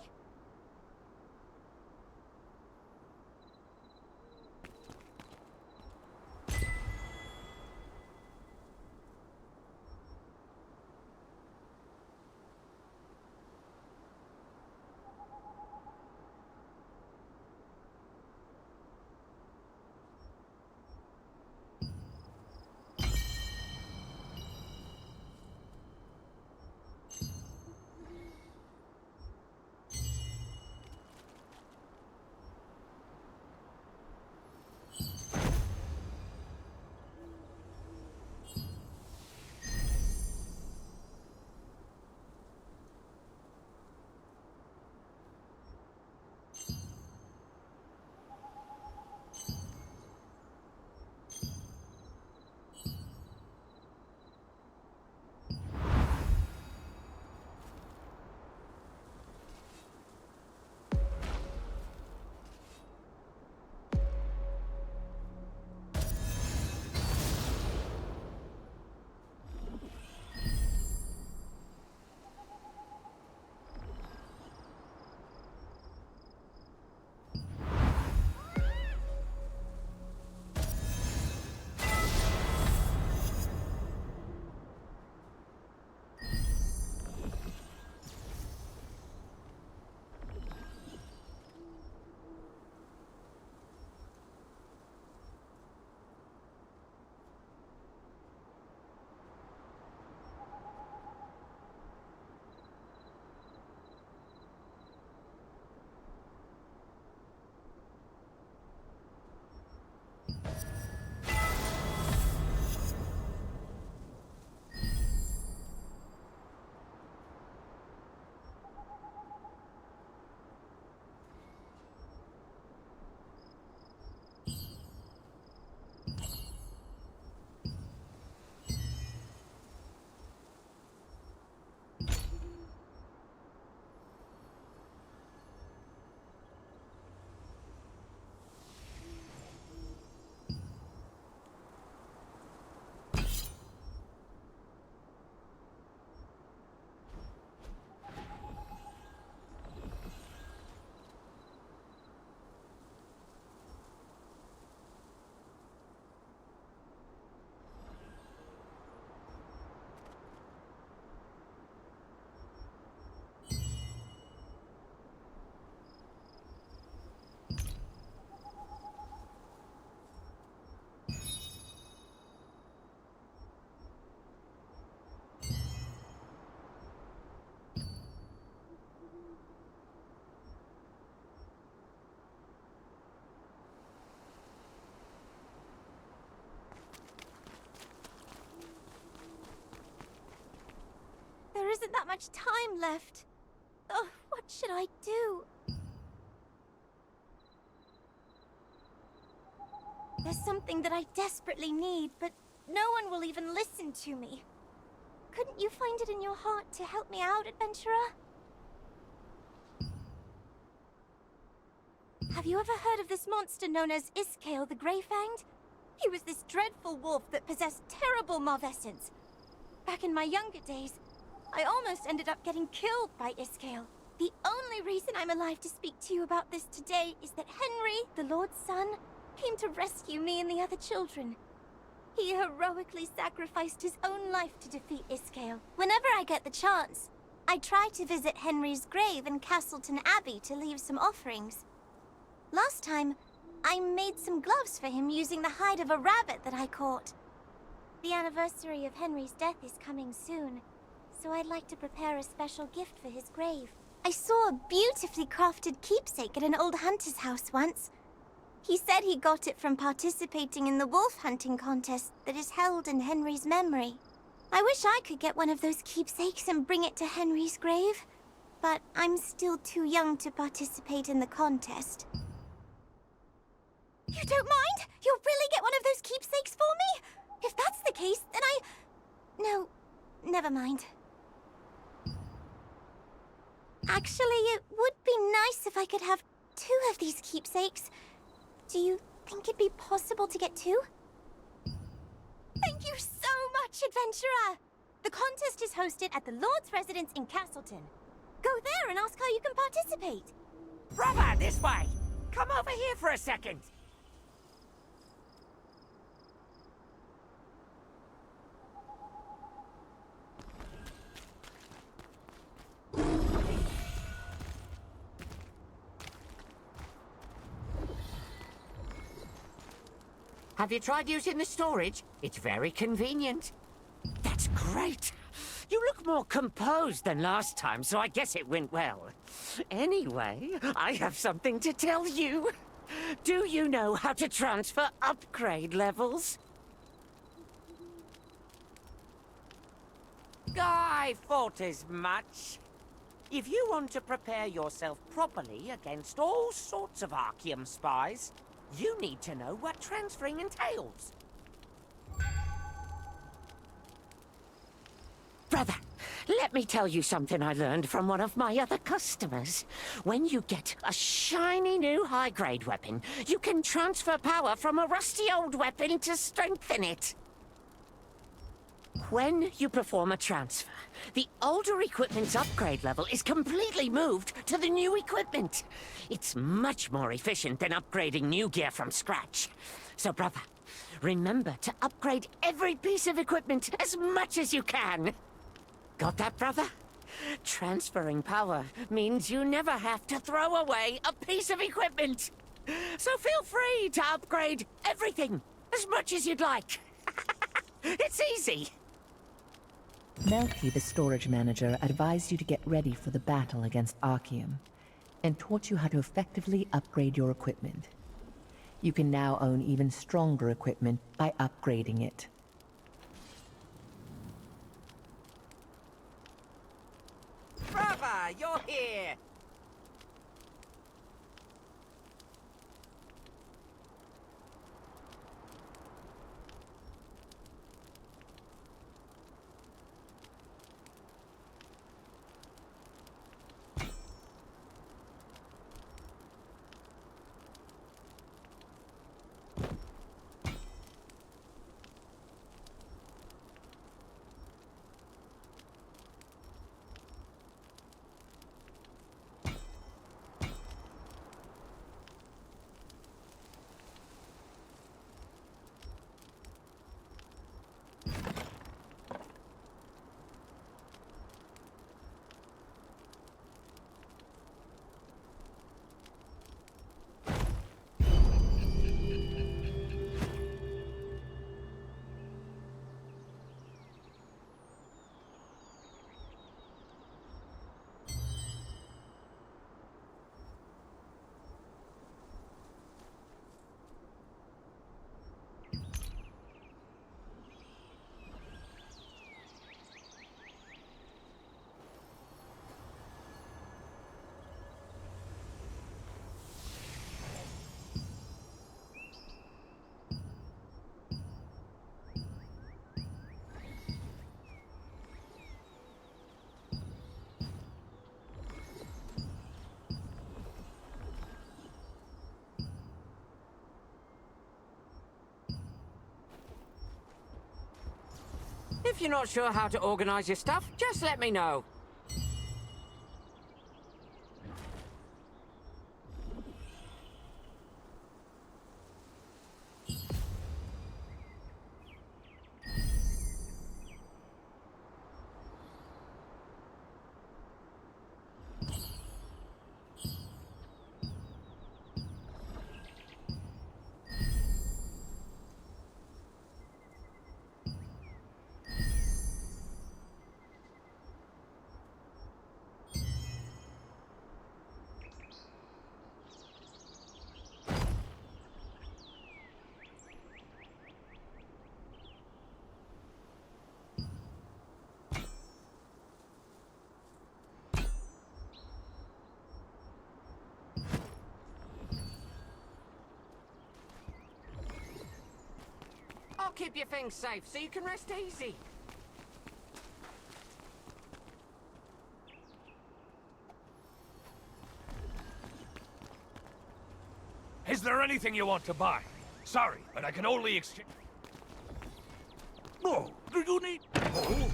There isn't that much time left. Oh, what should I do? There's something that I desperately need, but no one will even listen to me. Couldn't you find it in your heart to help me out, adventurer? Have you ever heard of this monster known as Iskale the Greyfanged? He was this dreadful wolf that possessed terrible malvescence. Back in my younger days, I almost ended up getting killed by Iskale. The only reason I'm alive to speak to you about this today is that Henry, the Lord's son, came to rescue me and the other children. He heroically sacrificed his own life to defeat Iskale. Whenever I get the chance, I try to visit Henry's grave in Castleton Abbey to leave some offerings. Last time, I made some gloves for him using the hide of a rabbit that I caught. The anniversary of Henry's death is coming soon, so I'd like to prepare a special gift for his grave. I saw a beautifully crafted keepsake at an old hunter's house once. He said he got it from participating in the wolf hunting contest that is held in Henry's memory. I wish I could get one of those keepsakes and bring it to Henry's grave, but I'm still too young to participate in the contest. You don't mind? You'll really get one of those keepsakes for me? If that's the case, then No, never mind. Actually, it would be nice if I could have 2 of these keepsakes. Do you think it'd be possible to get 2? Thank you so much, adventurer! The contest is hosted at the Lord's residence in Castleton. Go there and ask how you can participate. Brother, this way! Come over here for a second! Have you tried using the storage? It's very convenient. That's great. You look more composed than last time, so I guess it went well. Anyway, I have something to tell you. Do you know how to transfer upgrade levels? I thought as much. If you want to prepare yourself properly against all sorts of Archeum spies, you need to know what transferring entails. Brother, let me tell you something I learned from one of my other customers. When you get a shiny new high-grade weapon, you can transfer power from a rusty old weapon to strengthen it. When you perform a transfer, the older equipment's upgrade level is completely moved to the new equipment. It's much more efficient than upgrading new gear from scratch. So, brother, remember to upgrade every piece of equipment as much as you can. Got that, brother? Transferring power means you never have to throw away a piece of equipment. So feel free to upgrade everything as much as you'd like. It's easy. Melky, the storage manager, advised you to get ready for the battle against Archeum, and taught you how to effectively upgrade your equipment. You can now own even stronger equipment by upgrading it. Brother, you're here! If you're not sure how to organize your stuff, just let me know. I'll keep your things safe so you can rest easy. Is there anything you want to buy? Sorry, but I can only exchange... Oh, do you need... Oh,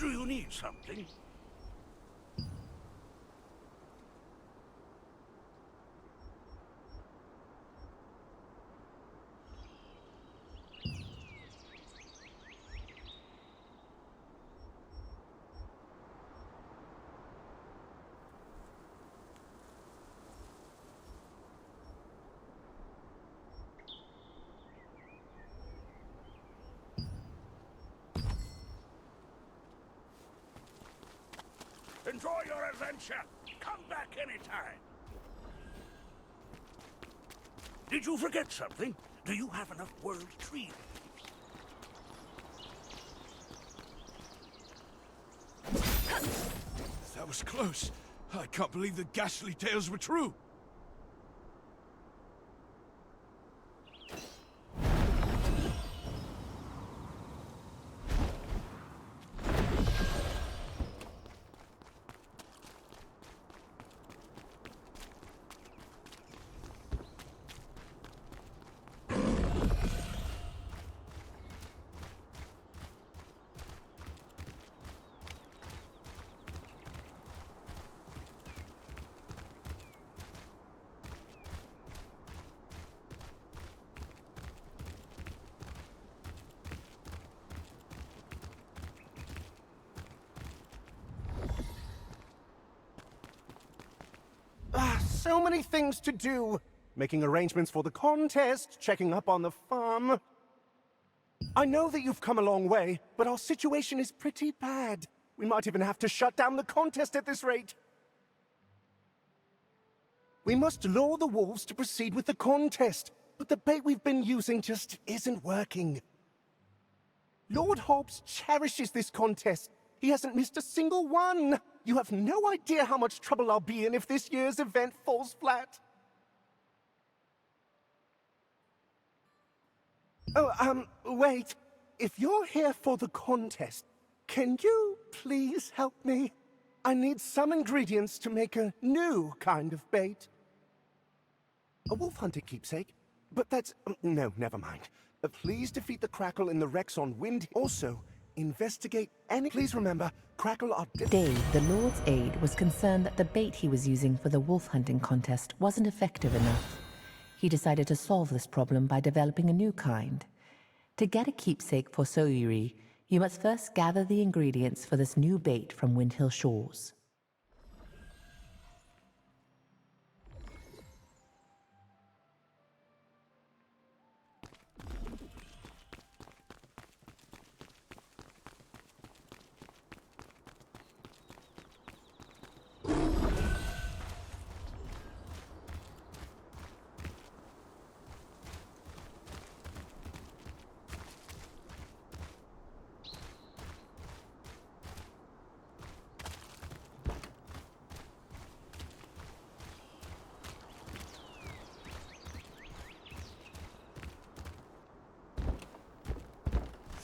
do you need something? Enjoy your adventure. Come back anytime. Did you forget something? Do you have enough world tree? That was close. I can't believe the ghastly tales were true. So many things to do. Making arrangements for the contest, checking up on the farm. I know that you've come a long way, but our situation is pretty bad. We might even have to shut down the contest at this rate. We must lure the wolves to proceed with the contest, but the bait we've been using just isn't working. Lord Hobbs cherishes this contest. He hasn't missed a single one. You have no idea how much trouble I'll be in if this year's event falls flat. Oh, wait. If you're here for the contest, can you please help me? I need some ingredients to make a new kind of bait. A wolf hunter keepsake? But that's... no, never mind. Please defeat the Crackle in the wrecks on Wind... Also, investigate any... Please remember, Crackle are... Dave, the Lord's Aide, was concerned that the bait he was using for the wolf hunting contest wasn't effective enough. He decided to solve this problem by developing a new kind. To get a keepsake for Soyuri, you must first gather the ingredients for this new bait from Windhill Shores.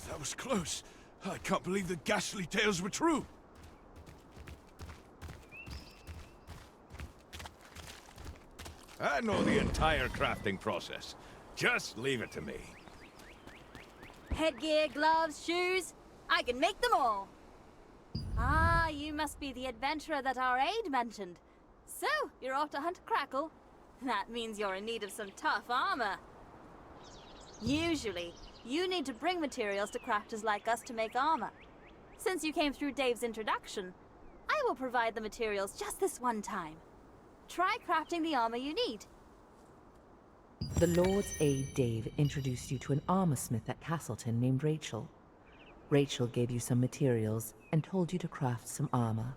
That was close. I can't believe the ghastly tales were true. I know the entire crafting process. Just leave it to me. Headgear, gloves, shoes. I can make them all. Ah, you must be the adventurer that our aide mentioned. So, you're off to hunt Crackle? That means you're in need of some tough armor. Usually, you need to bring materials to crafters like us to make armor. Since you came through Dave's introduction, I will provide the materials just this one time. Try crafting the armor you need. The Lord's Aide Dave introduced you to an armorsmith at Castleton named Rachel. Rachel gave you some materials and told you to craft some armor.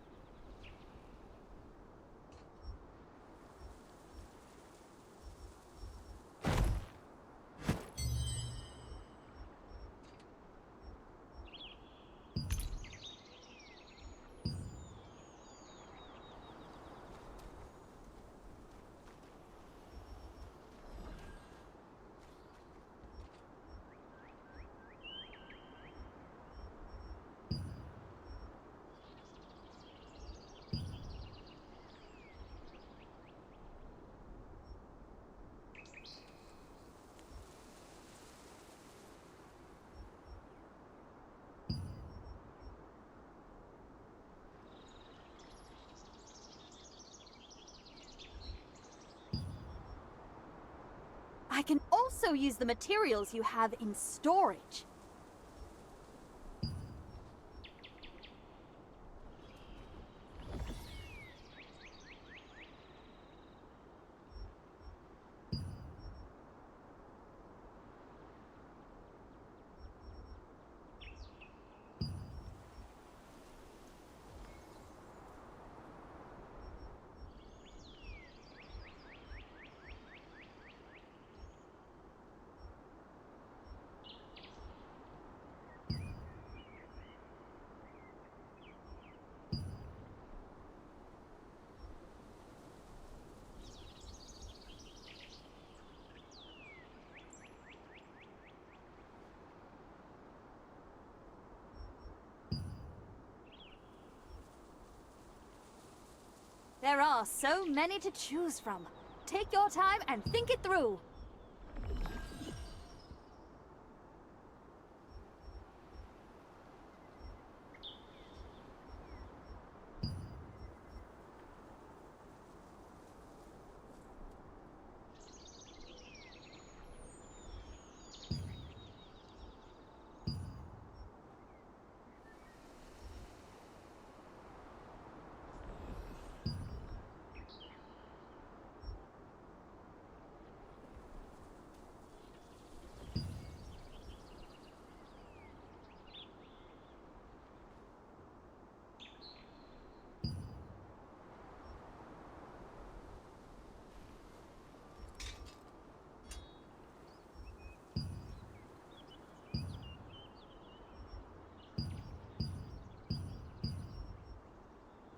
I can also use the materials you have in storage. There are so many to choose from. Take your time and think it through.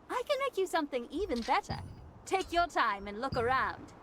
I can make you something even better. Take your time and look around.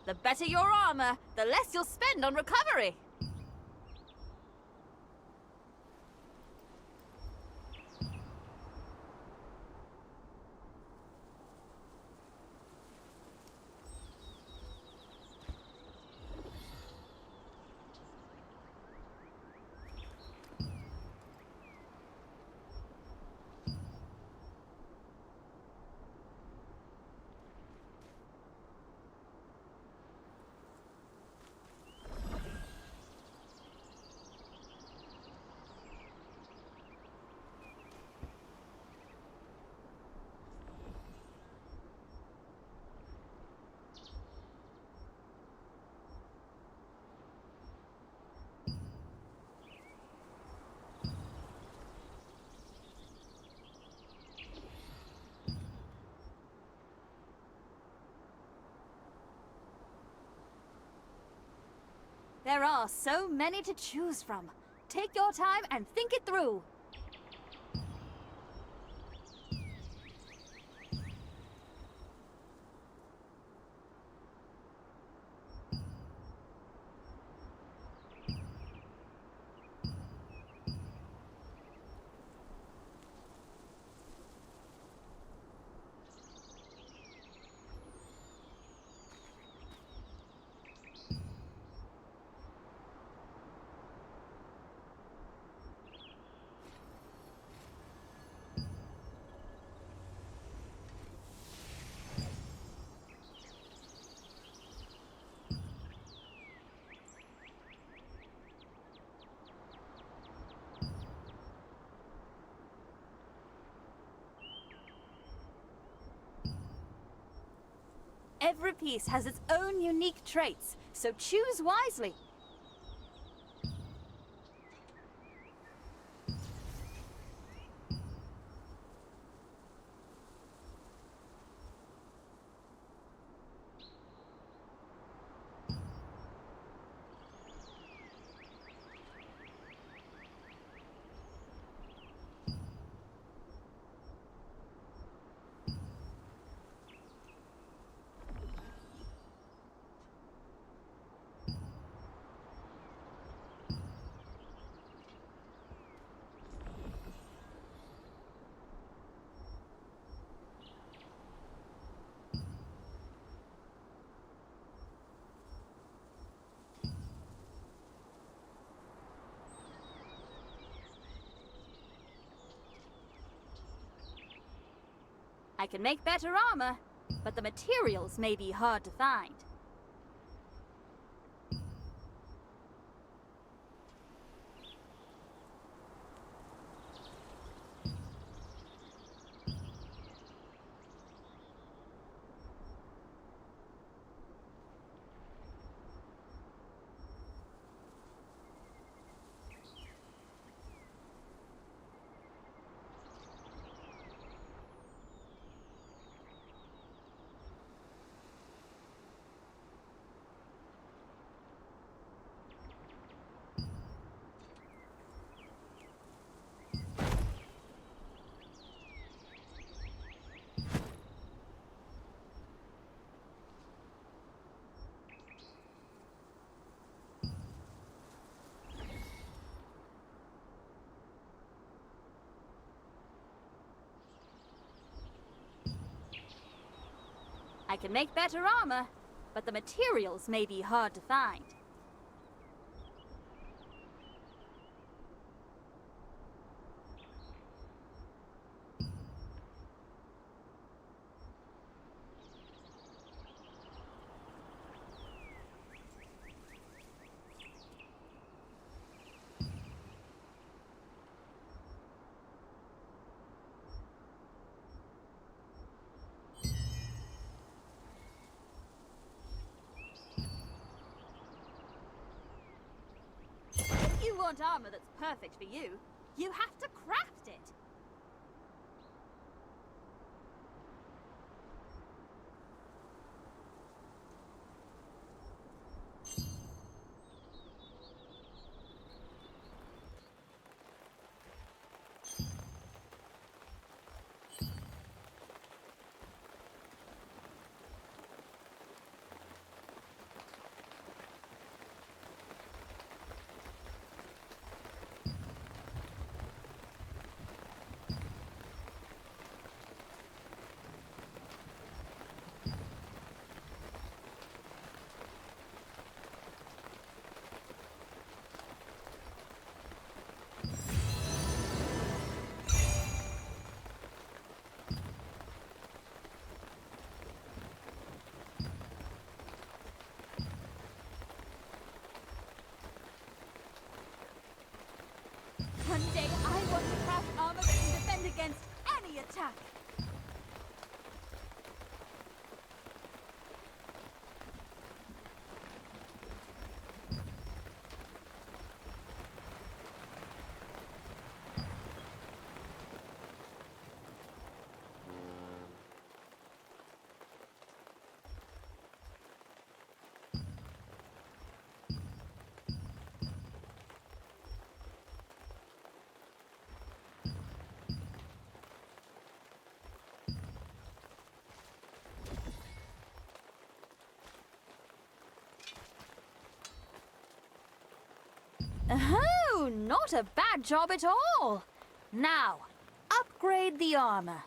The better your armor, the less you'll spend on recovery. There are so many to choose from. Take your time and think it through. Every piece has its own unique traits, so choose wisely. I can make better armor, but the materials may be hard to find. I can make better armor, but the materials may be hard to find. If you want armor that's perfect for you, you have to craft it. One day I want to craft armor that can defend against any attack. Oh, not a bad job at all. Now, upgrade the armor.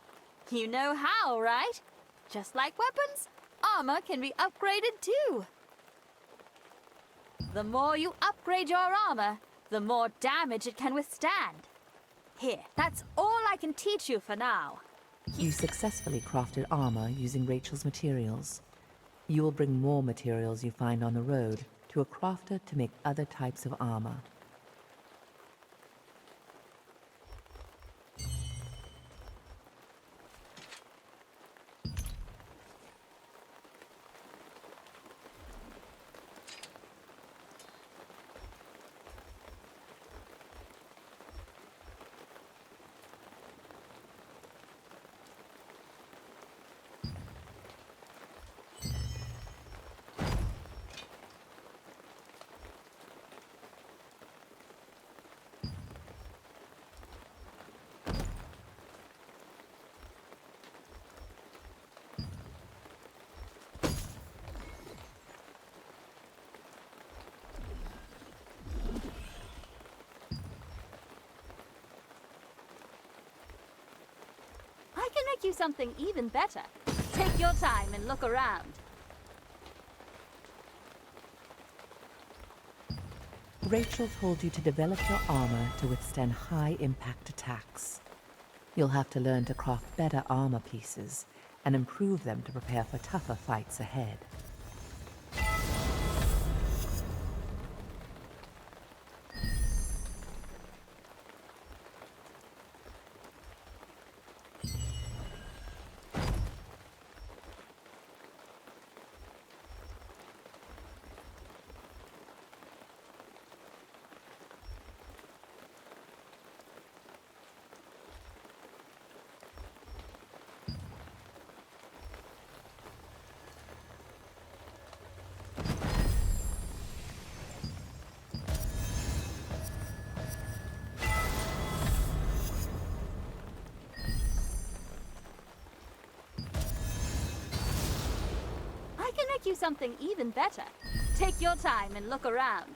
You know how, right? Just like weapons, armor can be upgraded too. The more you upgrade your armor, the more damage it can withstand. Here, that's all I can teach you for now. You successfully crafted armor using Rachel's materials. You will bring more materials you find on the road to a crafter to make other types of armor. I can make you something even better. Take your time and look around. Rachel told you to develop your armor to withstand high-impact attacks. You'll have to learn to craft better armor pieces and improve them to prepare for tougher fights ahead. I can make you something even better. Take your time and look around.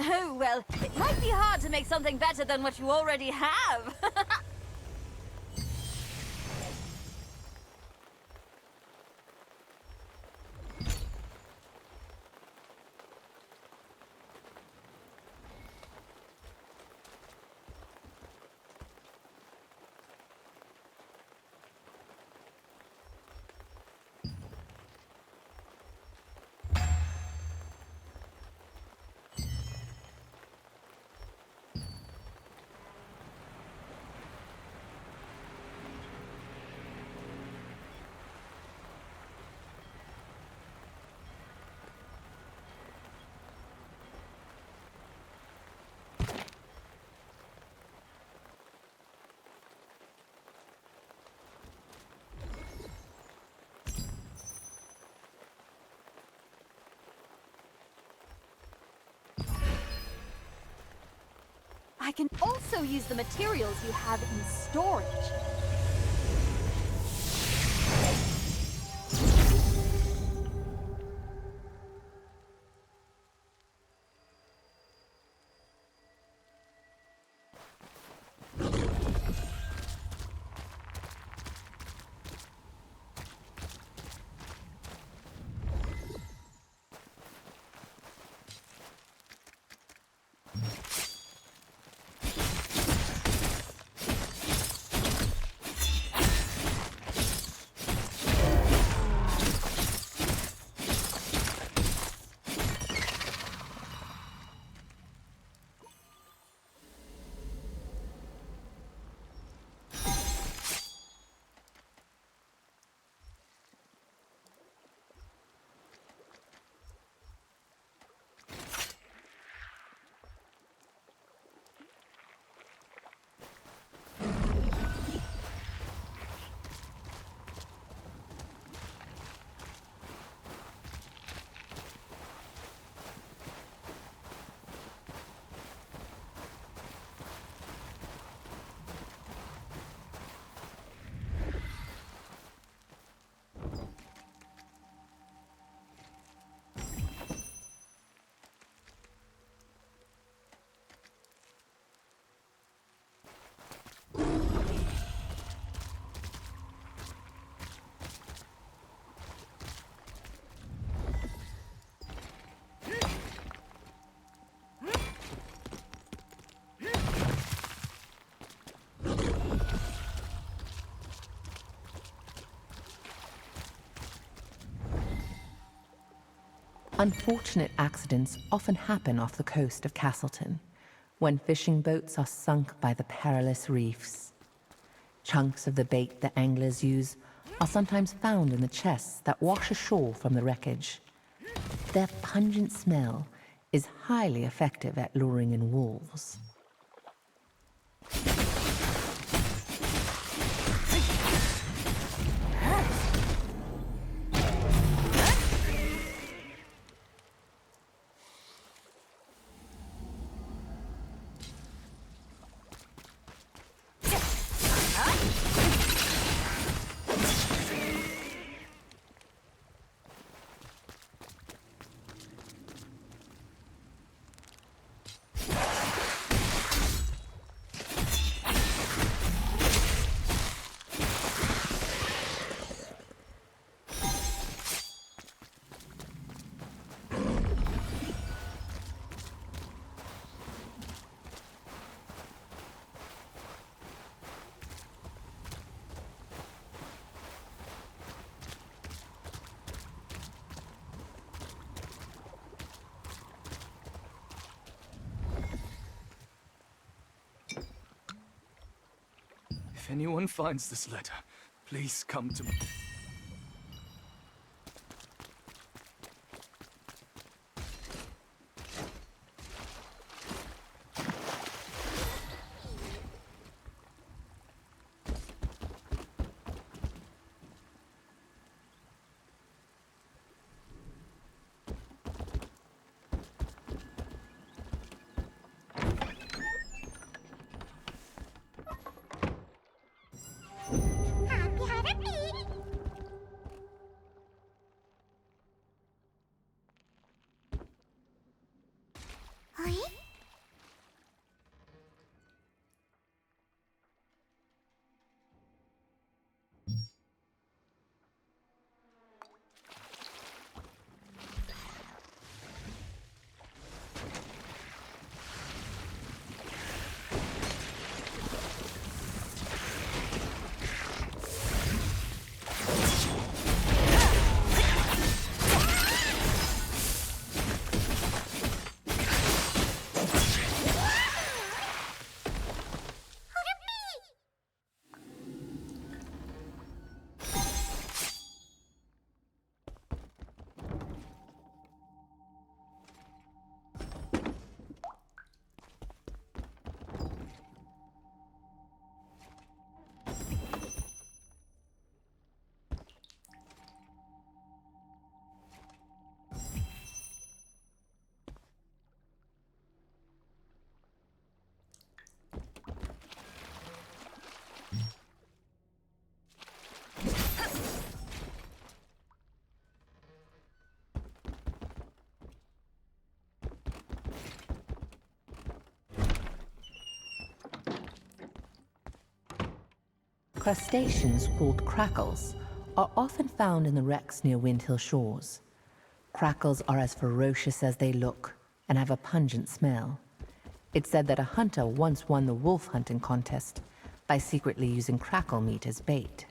Oh, well, it might be hard to make something better than what you already have. I can also use the materials you have in storage. Unfortunate accidents often happen off the coast of Castleton, when fishing boats are sunk by the perilous reefs. Chunks of the bait the anglers use are sometimes found in the chests that wash ashore from the wreckage. Their pungent smell is highly effective at luring in wolves. If anyone finds this letter, please come to me. Crustaceans called crackles are often found in the wrecks near Windhill shores. Crackles are as ferocious as they look and have a pungent smell. It's said that a hunter once won the wolf hunting contest by secretly using crackle meat as bait.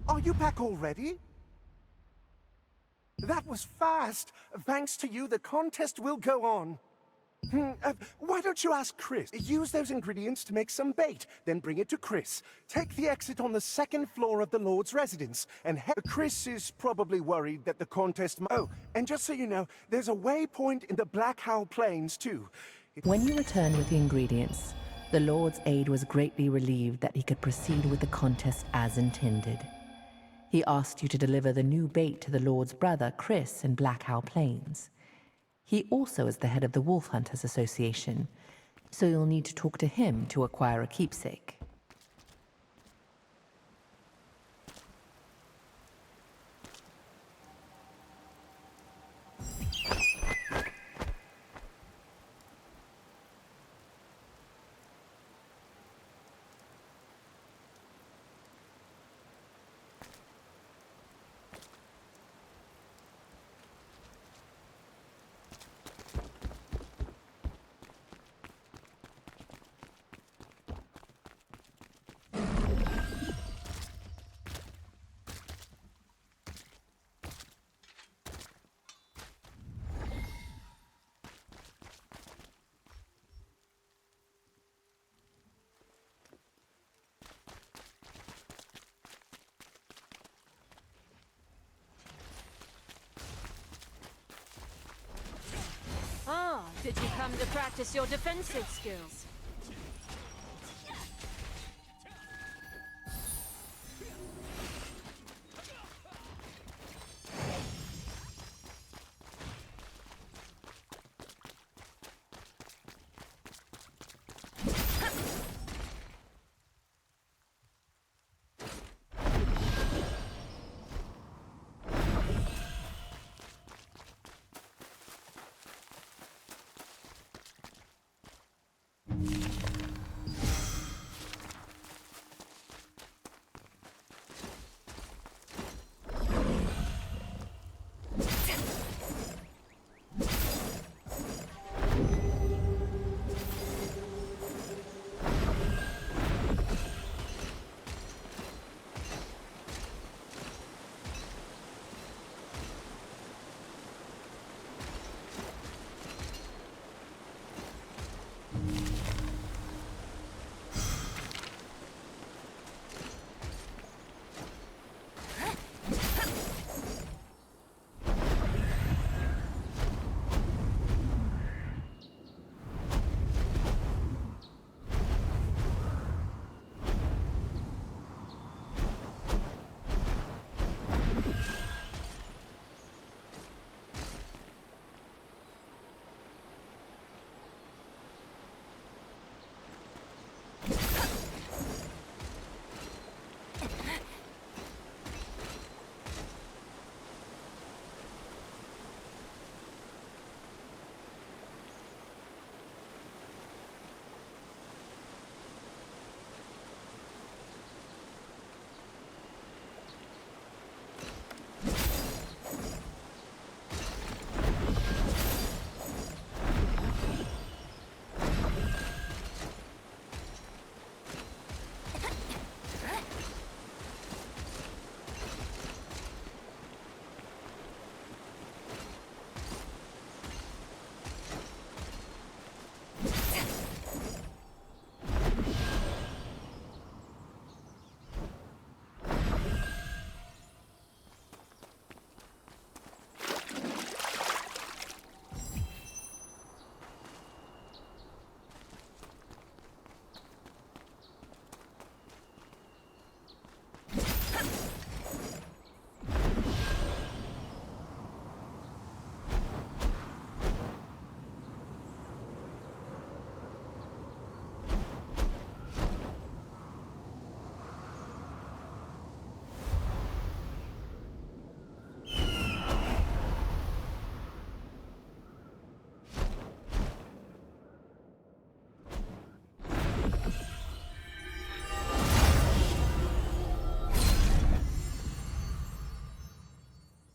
Are you back already? That was fast. Thanks to you, the contest will go on. Why don't you ask Chris? Use those ingredients to make some bait, then bring it to Chris. Take the exit on the second floor of the Lord's residence, and Chris is probably worried that the contest... Oh, and just so you know, there's a waypoint in the Black Howl Plains, too. When you returned with the ingredients, the Lord's aide was greatly relieved that he could proceed with the contest as intended. He asked you to deliver the new bait to the Lord's brother, Chris, in Black Howl Plains. He also is the head of the Wolf Hunters Association, so you'll need to talk to him to acquire a keepsake. Ah, did you come to practice your defensive skills?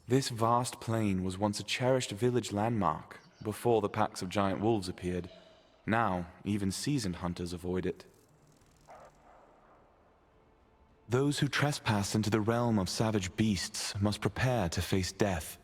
This vast plain was once a cherished village landmark before the packs of giant wolves appeared. Now, even seasoned hunters avoid it. Those who trespass into the realm of savage beasts must prepare to face death.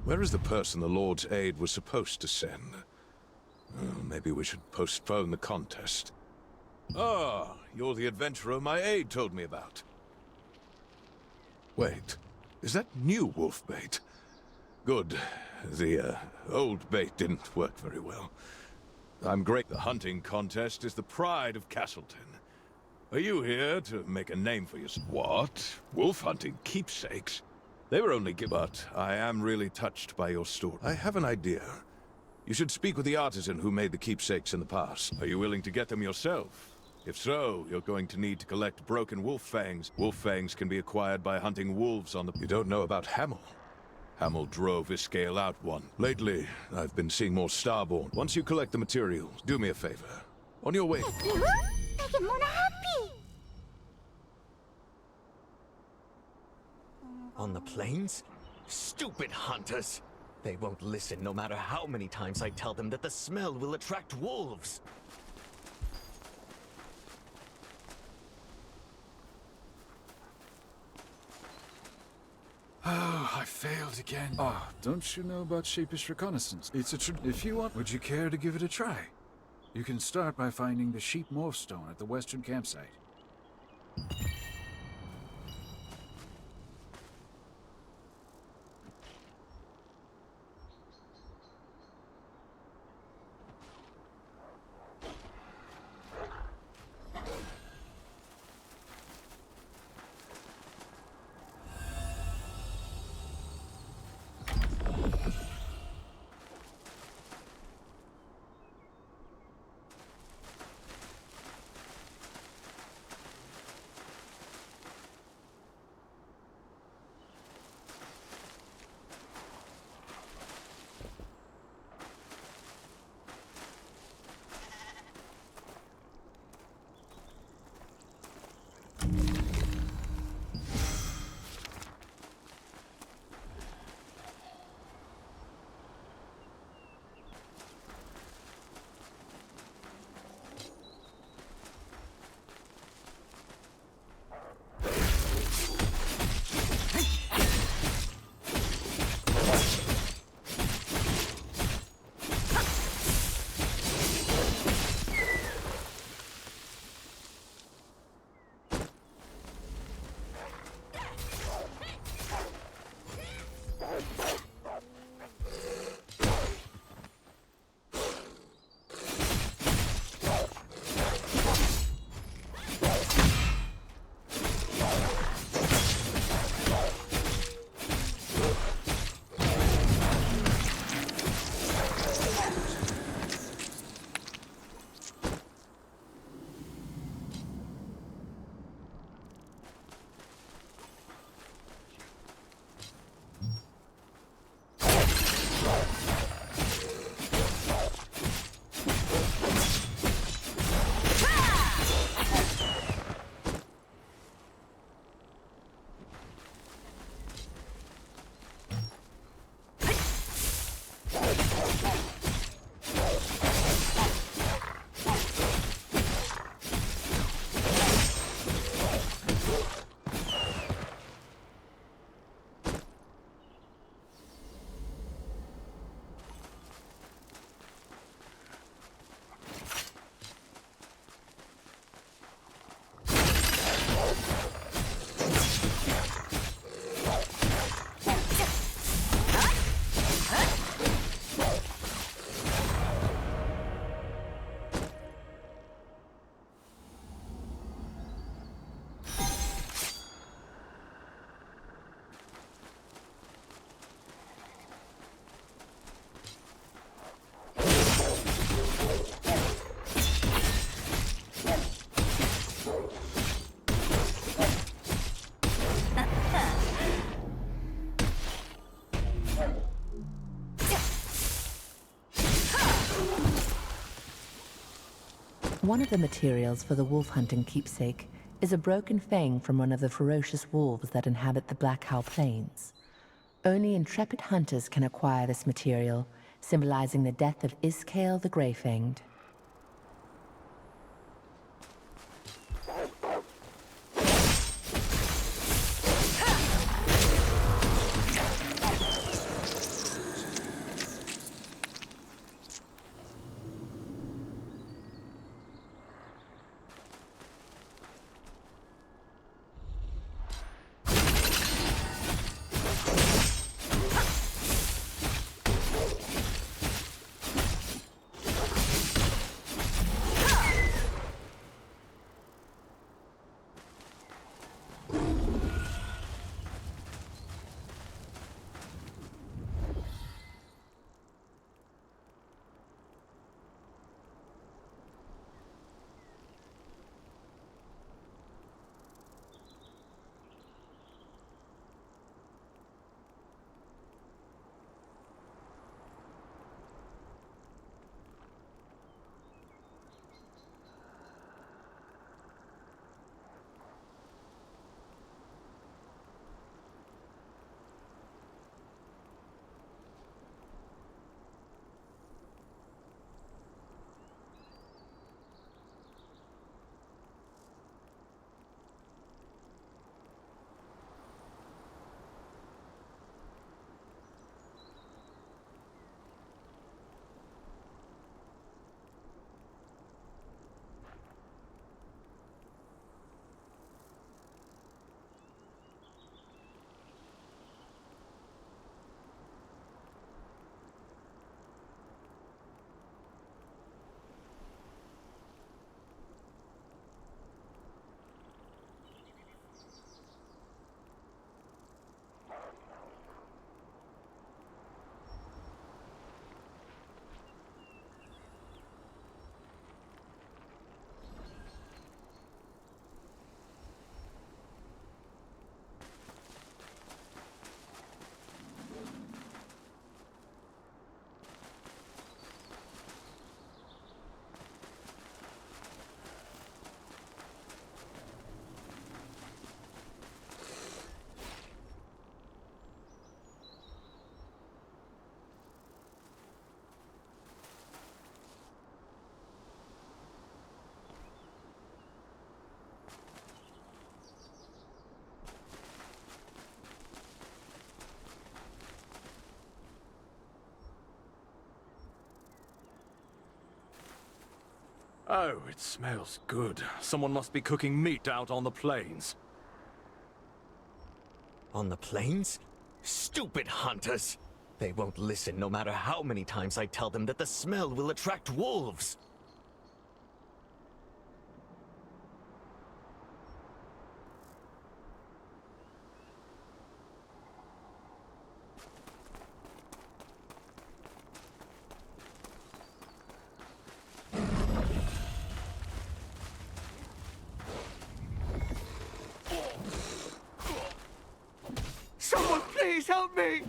Where is the person the Lord's aid was supposed to send? Maybe we should postpone the contest. Ah, you're the adventurer my aide told me about. Wait, is that new wolf bait? Good. The old bait didn't work very well. I'm great. The hunting contest is the pride of Castleton. Are you here to make a name for yourself? What? Wolf hunting keepsakes? They were only but I am really touched by your story. I have an idea. You should speak with the artisan who made the keepsakes in the past. Are you willing to get them yourself? If so, you're going to need to collect broken wolf fangs. Wolf fangs can be acquired by hunting wolves on the... You don't know about Hamel? Hamel drove Iskael out one. Lately, I've been seeing more Starborn. Once you collect the materials, do me a favor. On your way... On the plains? Stupid hunters! They won't listen no matter how many times I tell them that the smell will attract wolves. Oh, I failed again. Oh, don't you know about Sheepish Reconnaissance? It's a if you want, would you care to give it a try? You can start by finding the Sheep Morph Stone at the western campsite. One of the materials for the wolf hunting keepsake is a broken fang from one of the ferocious wolves that inhabit the Black Howl Plains. Only intrepid hunters can acquire this material, symbolizing the death of Iskael the Grey-Fanged. Oh, it smells good. Someone must be cooking meat out on the plains. On the plains? Stupid hunters! They won't listen no matter how many times I tell them that the smell will attract wolves. Someone please help me!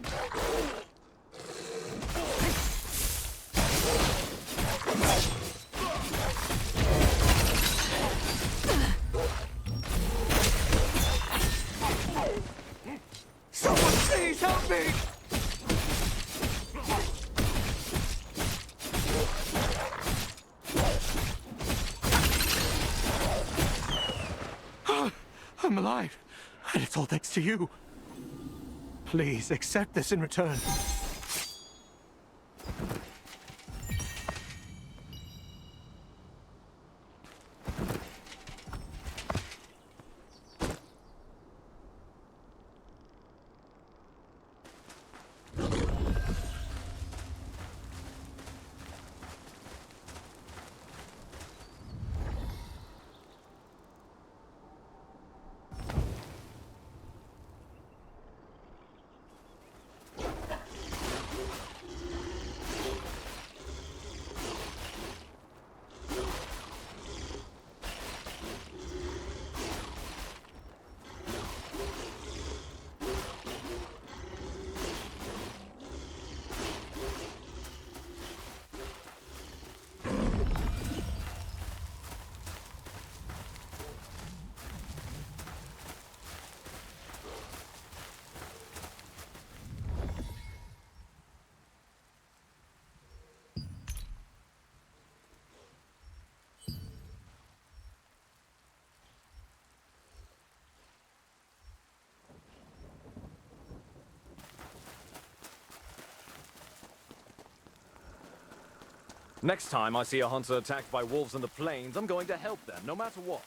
Someone please help me! I'm alive, and it's all thanks to you. Please accept this in return. Next time I see a hunter attacked by wolves in the plains, I'm going to help them, no matter what.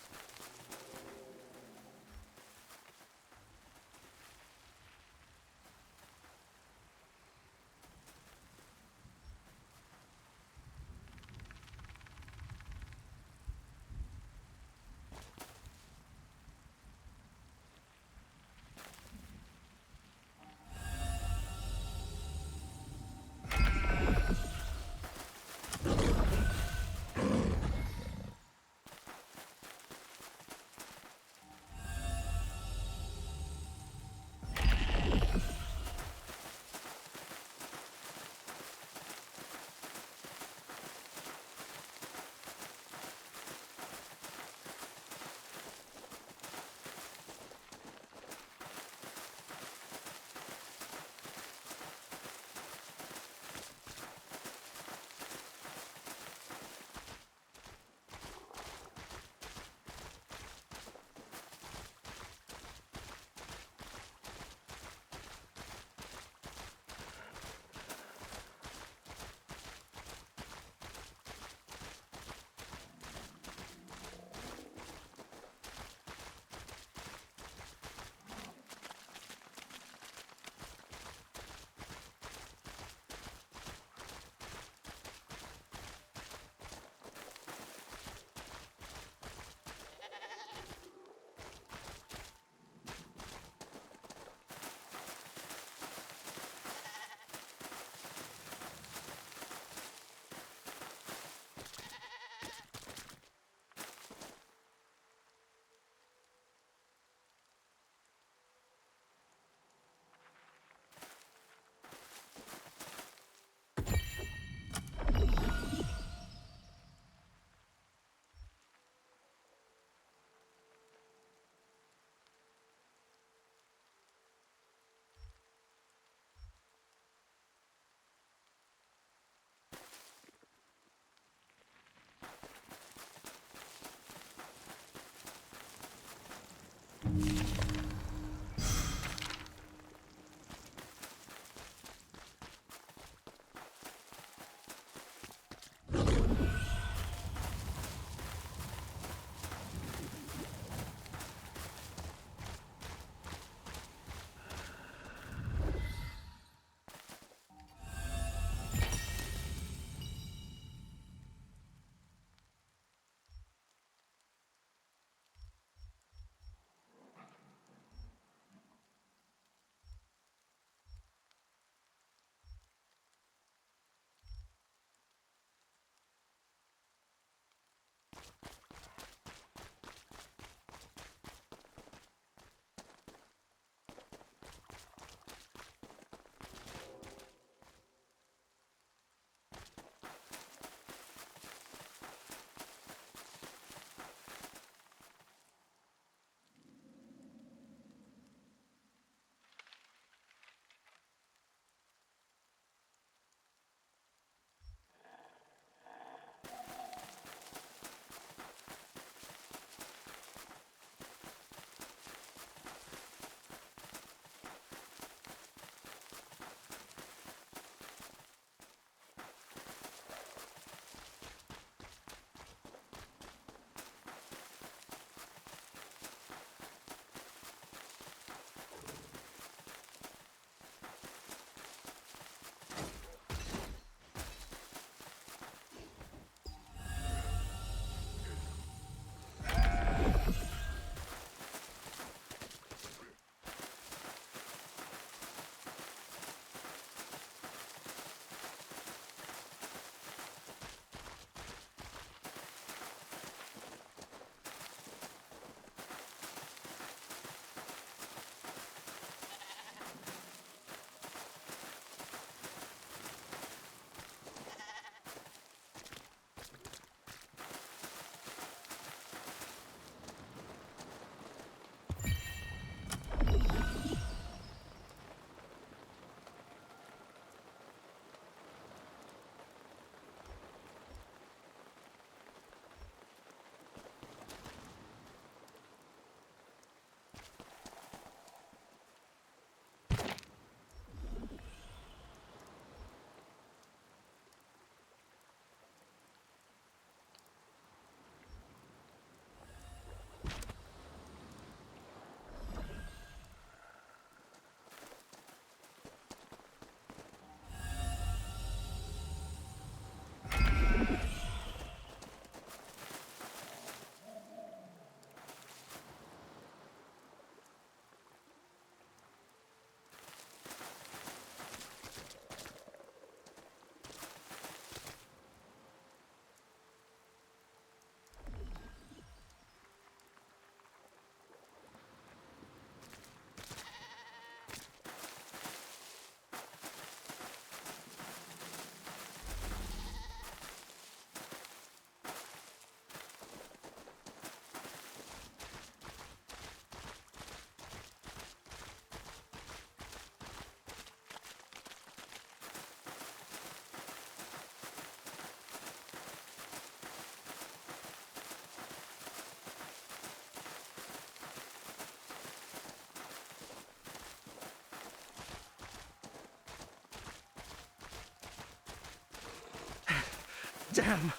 Damn!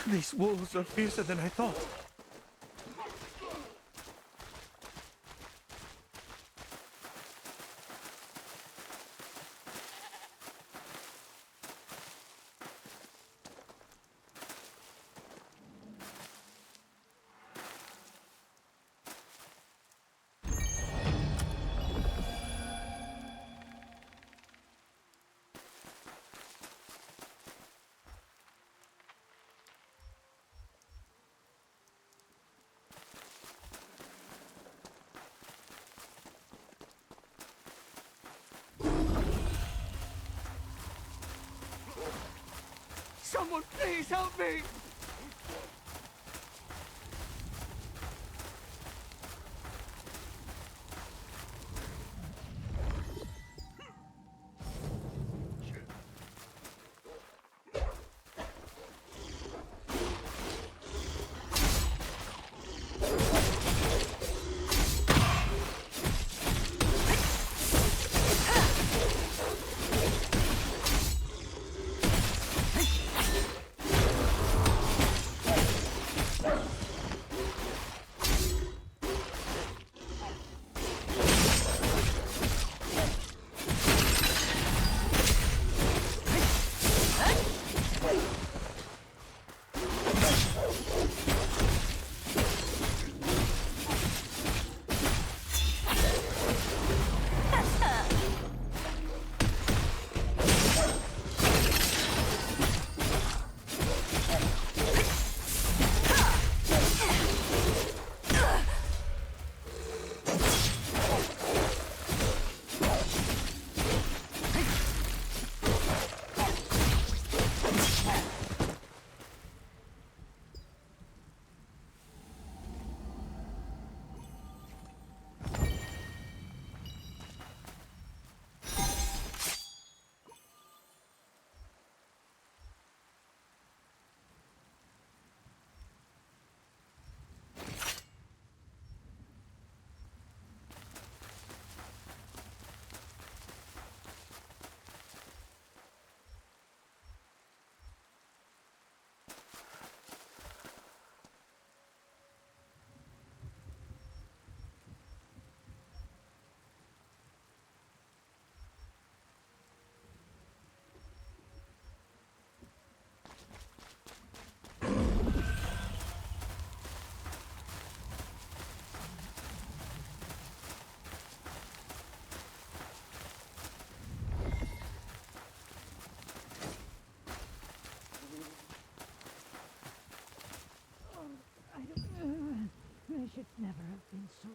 These wolves are fiercer than I thought. Someone please help me! I should never have been so...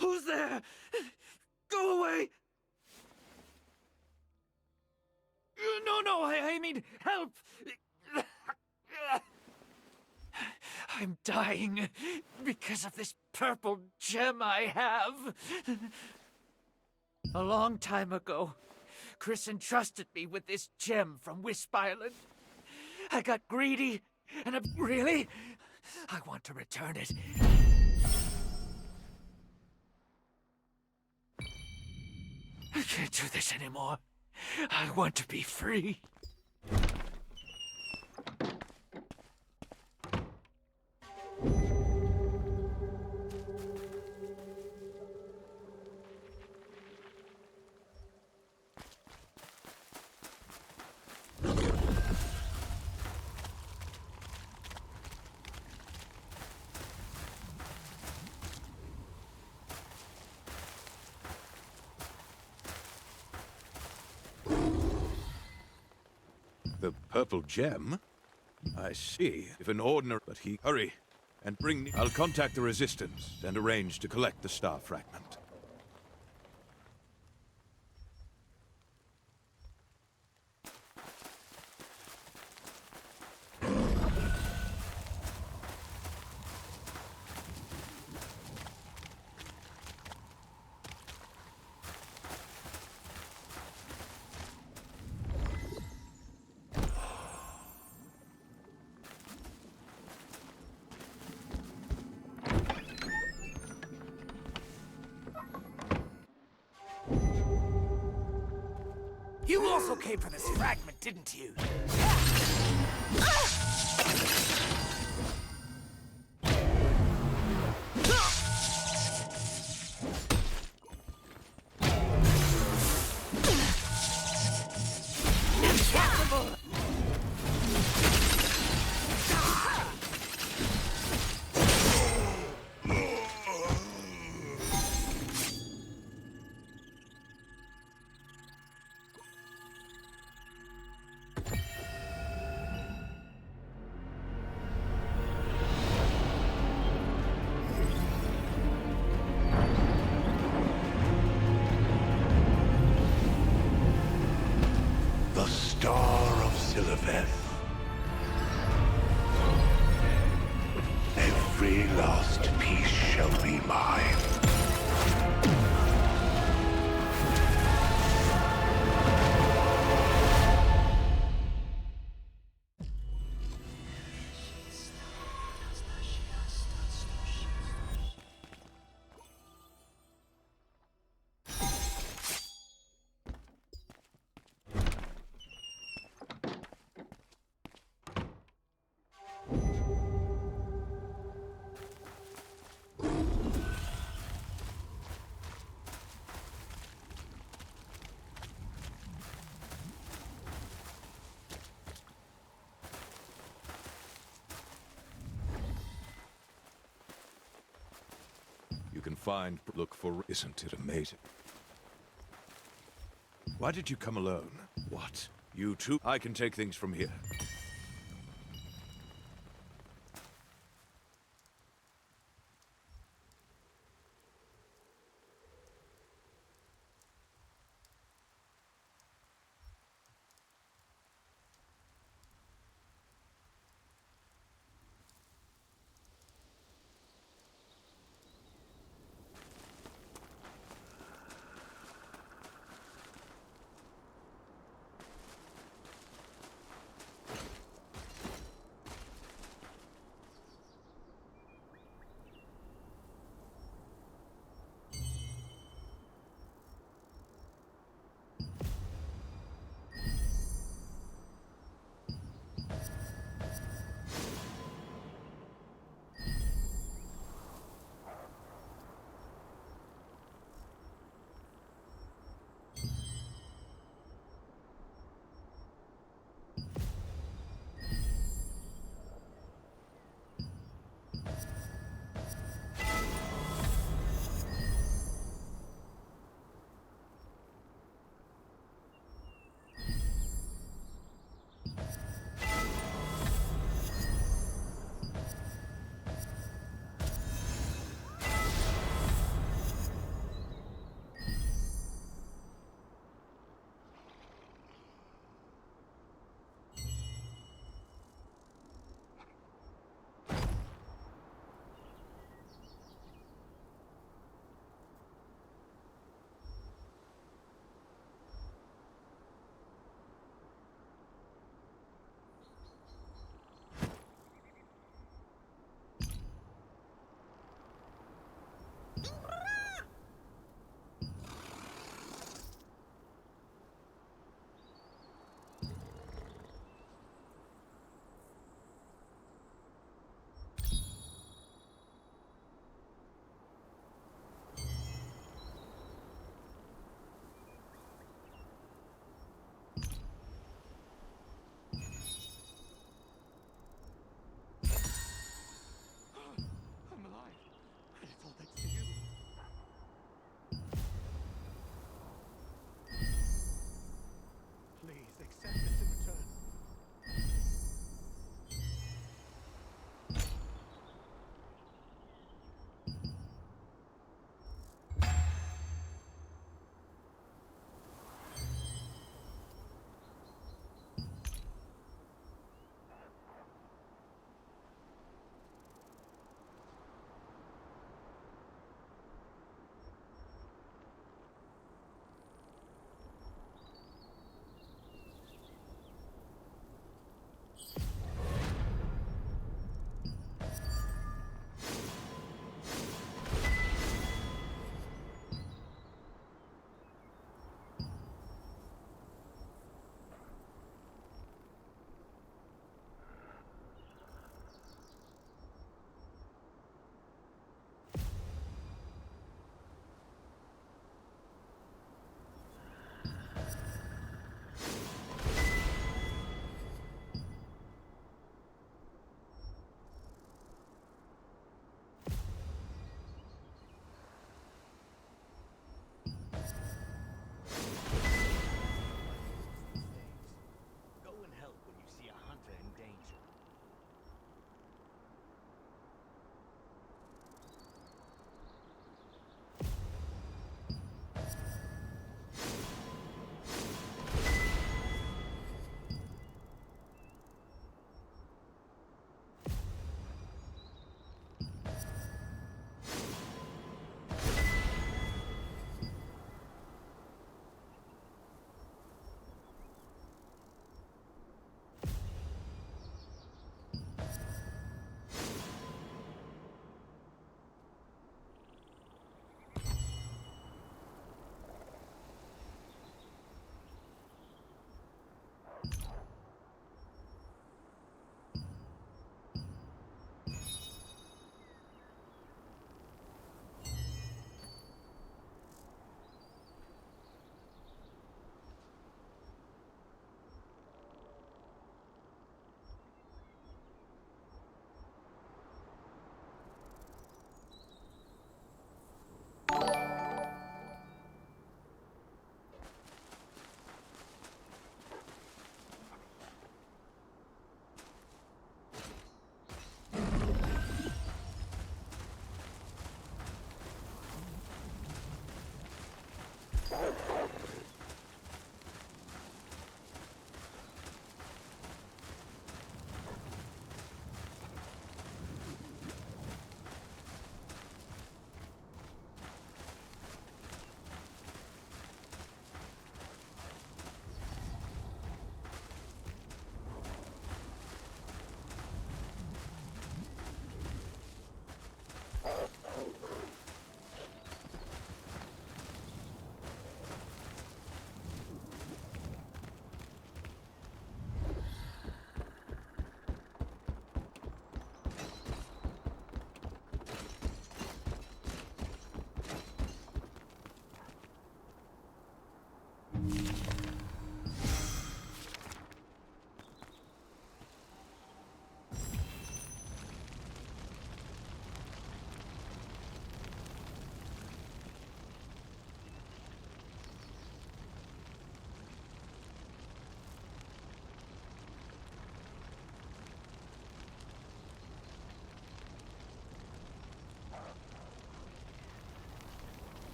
Who's there? Go away! No, I mean, help! I'm dying because of this purple gem I have. A long time ago, Chris entrusted me with this gem from Wisp Island. I got greedy, and I want to return it. I can't do this anymore. I want to be free. Purple gem? I see. If an ordinary... But he... Hurry, and bring me... I'll contact the Resistance and arrange to collect the star fragment. You also came for this fragment, didn't you? The Star of Siliveth. Every last piece shall be mine. You can find... Look for... Isn't it amazing? Why did you come alone? What? You too? I can take things from here.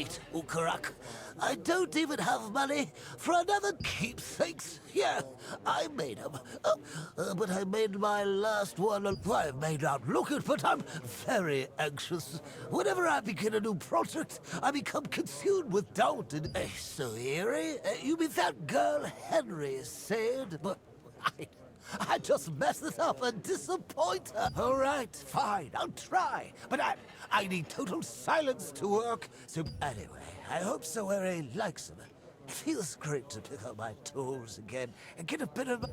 sweet, Ukurak. I don't even have money for another keepsakes. Here, I made them. But I made my last one. I may not look it, but I'm very anxious. Whenever I begin a new project, I become consumed with doubt and so eerie. You mean that girl Henry said? But I just mess it up and disappoint her. All right, fine, I'll try. But I need total silence to work. So anyway, I hope Sawere likes them. It feels great to pick up my tools again and get a bit of...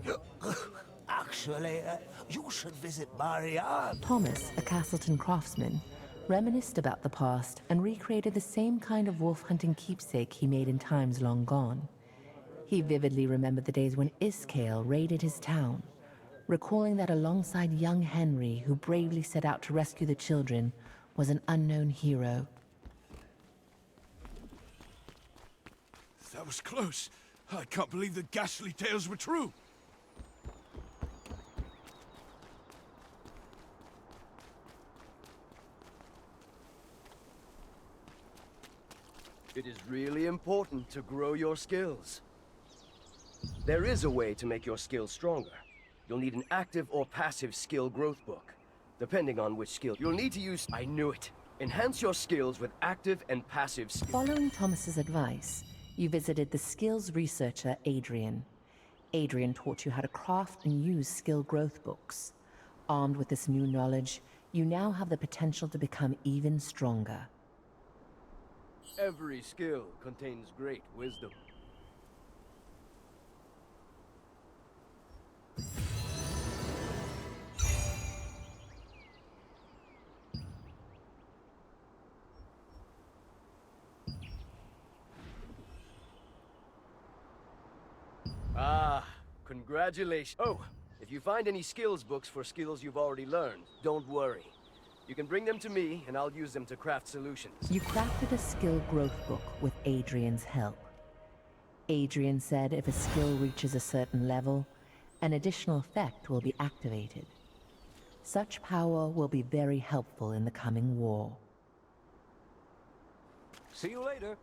Actually, you should visit Marianne. Thomas, a Castleton craftsman, reminisced about the past and recreated the same kind of wolf-hunting keepsake he made in times long gone. He vividly remembered the days when Iskale raided his town, recalling that alongside young Henry, who bravely set out to rescue the children, was an unknown hero. That was close. I can't believe the ghastly tales were true. It is really important to grow your skills. There is a way to make your skills stronger. You'll need an active or passive skill growth book. Depending on which skill, you'll need to use... I knew it! Enhance your skills with active and passive skills. Following Thomas's advice, you visited the skills researcher Adrian. Adrian taught you how to craft and use skill growth books. Armed with this new knowledge, you now have the potential to become even stronger. Every skill contains great wisdom. Ah, congratulations. Oh, if you find any skills books for skills you've already learned, don't worry. You can bring them to me, and I'll use them to craft solutions. You crafted a skill growth book with Adrian's help. Adrian said if a skill reaches a certain level, an additional effect will be activated. Such power will be very helpful in the coming war. See you later.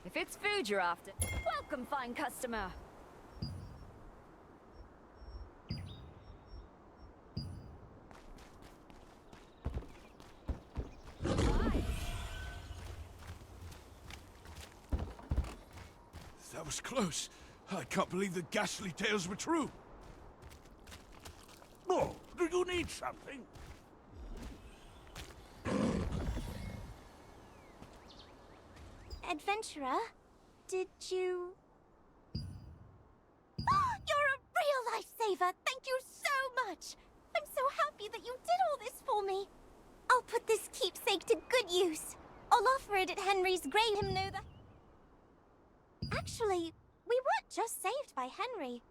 If it's food you're after, welcome, fine customer. That was close. I can't believe the ghastly tales were true. Oh, do you need something? Adventurer, did you... You're a real lifesaver! Thank you so much! I'm so happy that you did all this for me. I'll put this keepsake to good use. I'll offer it at Henry's grave. Him know that... Actually, we weren't just saved by Henry.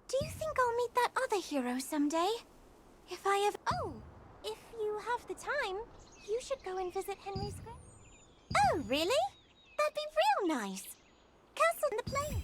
Do you think I'll meet that other hero someday? If I ever... Oh, if you have the time, you should go and visit Henry's grave. Oh, really? That'd be real nice. Castle in the plain.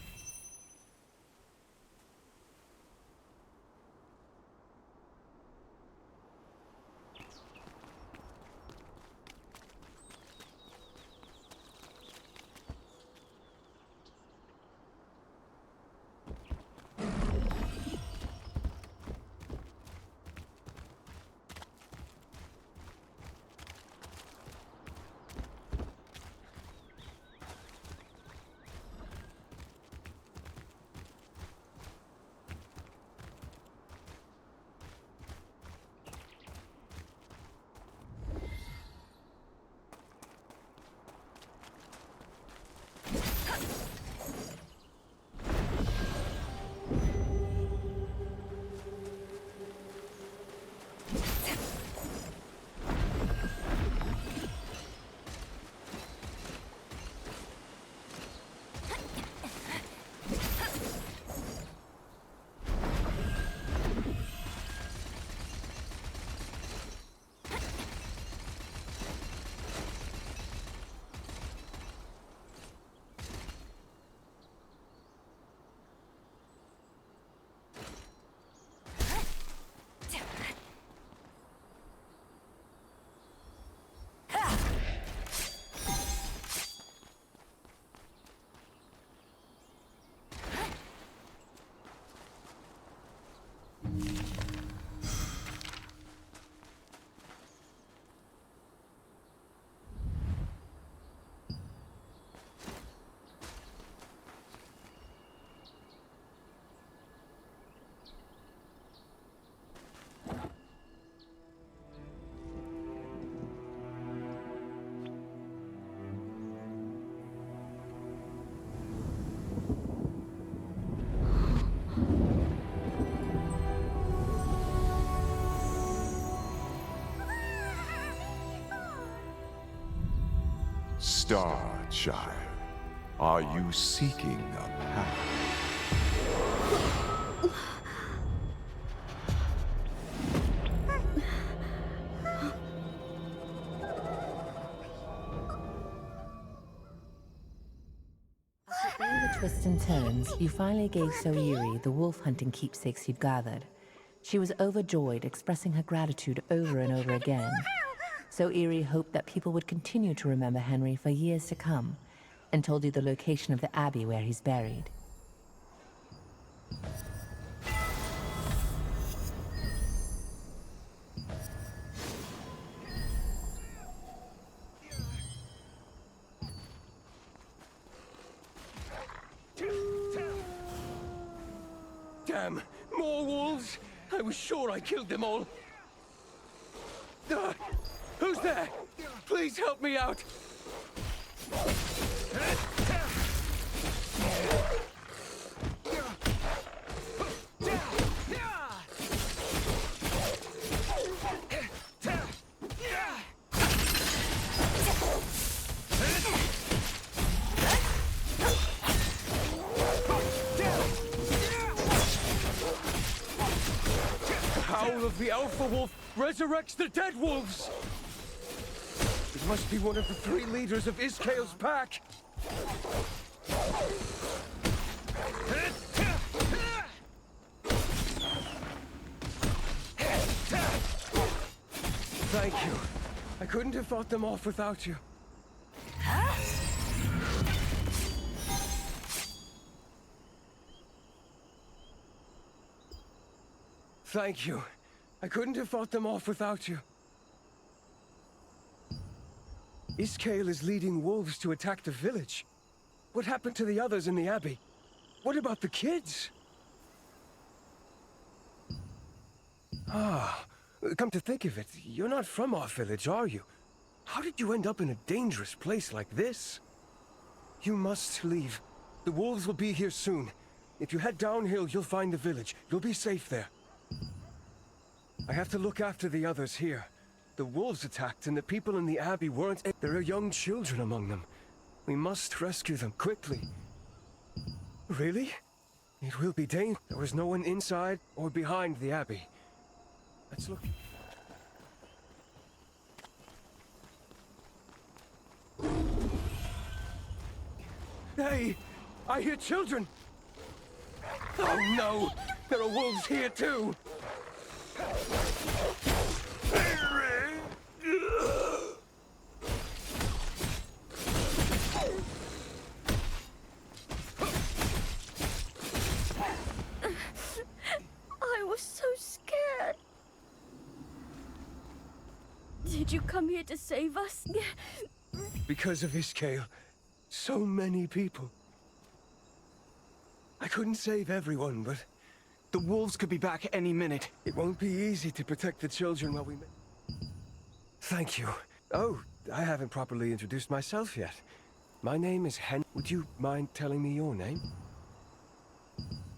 Star Child, are you seeking a path? After all the twists and turns, you finally gave Soiri the wolf hunting keepsakes you'd gathered. She was overjoyed, expressing her gratitude over and over again. Soiri hoped that people would continue to remember Henry for years to come, and told you the location of the abbey where he's buried. Damn! More wolves! I was sure I killed them all! Who's there? Please help me out! Howl of the Alpha Wolf resurrects the dead wolves! It must be one of the 3 leaders of Iskale's pack! Thank you. I couldn't have fought them off without you. Thank you. I couldn't have fought them off without you. Iskale is leading wolves to attack the village. What happened to the others in the Abbey? what about the kids? Ah, come to think of it, you're not from our village, are you? How did you end up in a dangerous place like this? You must leave. The wolves will be here soon. If you head downhill, you'll find the village. You'll be safe there. I have to look after the others here. The wolves attacked, and the people in the abbey weren't. There are young children among them. We must rescue them quickly. Really? It will be dangerous. There was no one inside or behind the abbey. Let's look. Hey! I hear children! Oh no! There are wolves here too! I was so scared. Did you come here to save us? Because of Iskale, so many people. I couldn't save everyone, but the wolves could be back any minute. It won't be easy to protect the children while we... Thank you. Oh, I haven't properly introduced myself yet. My name is Hen. Would you mind telling me your name?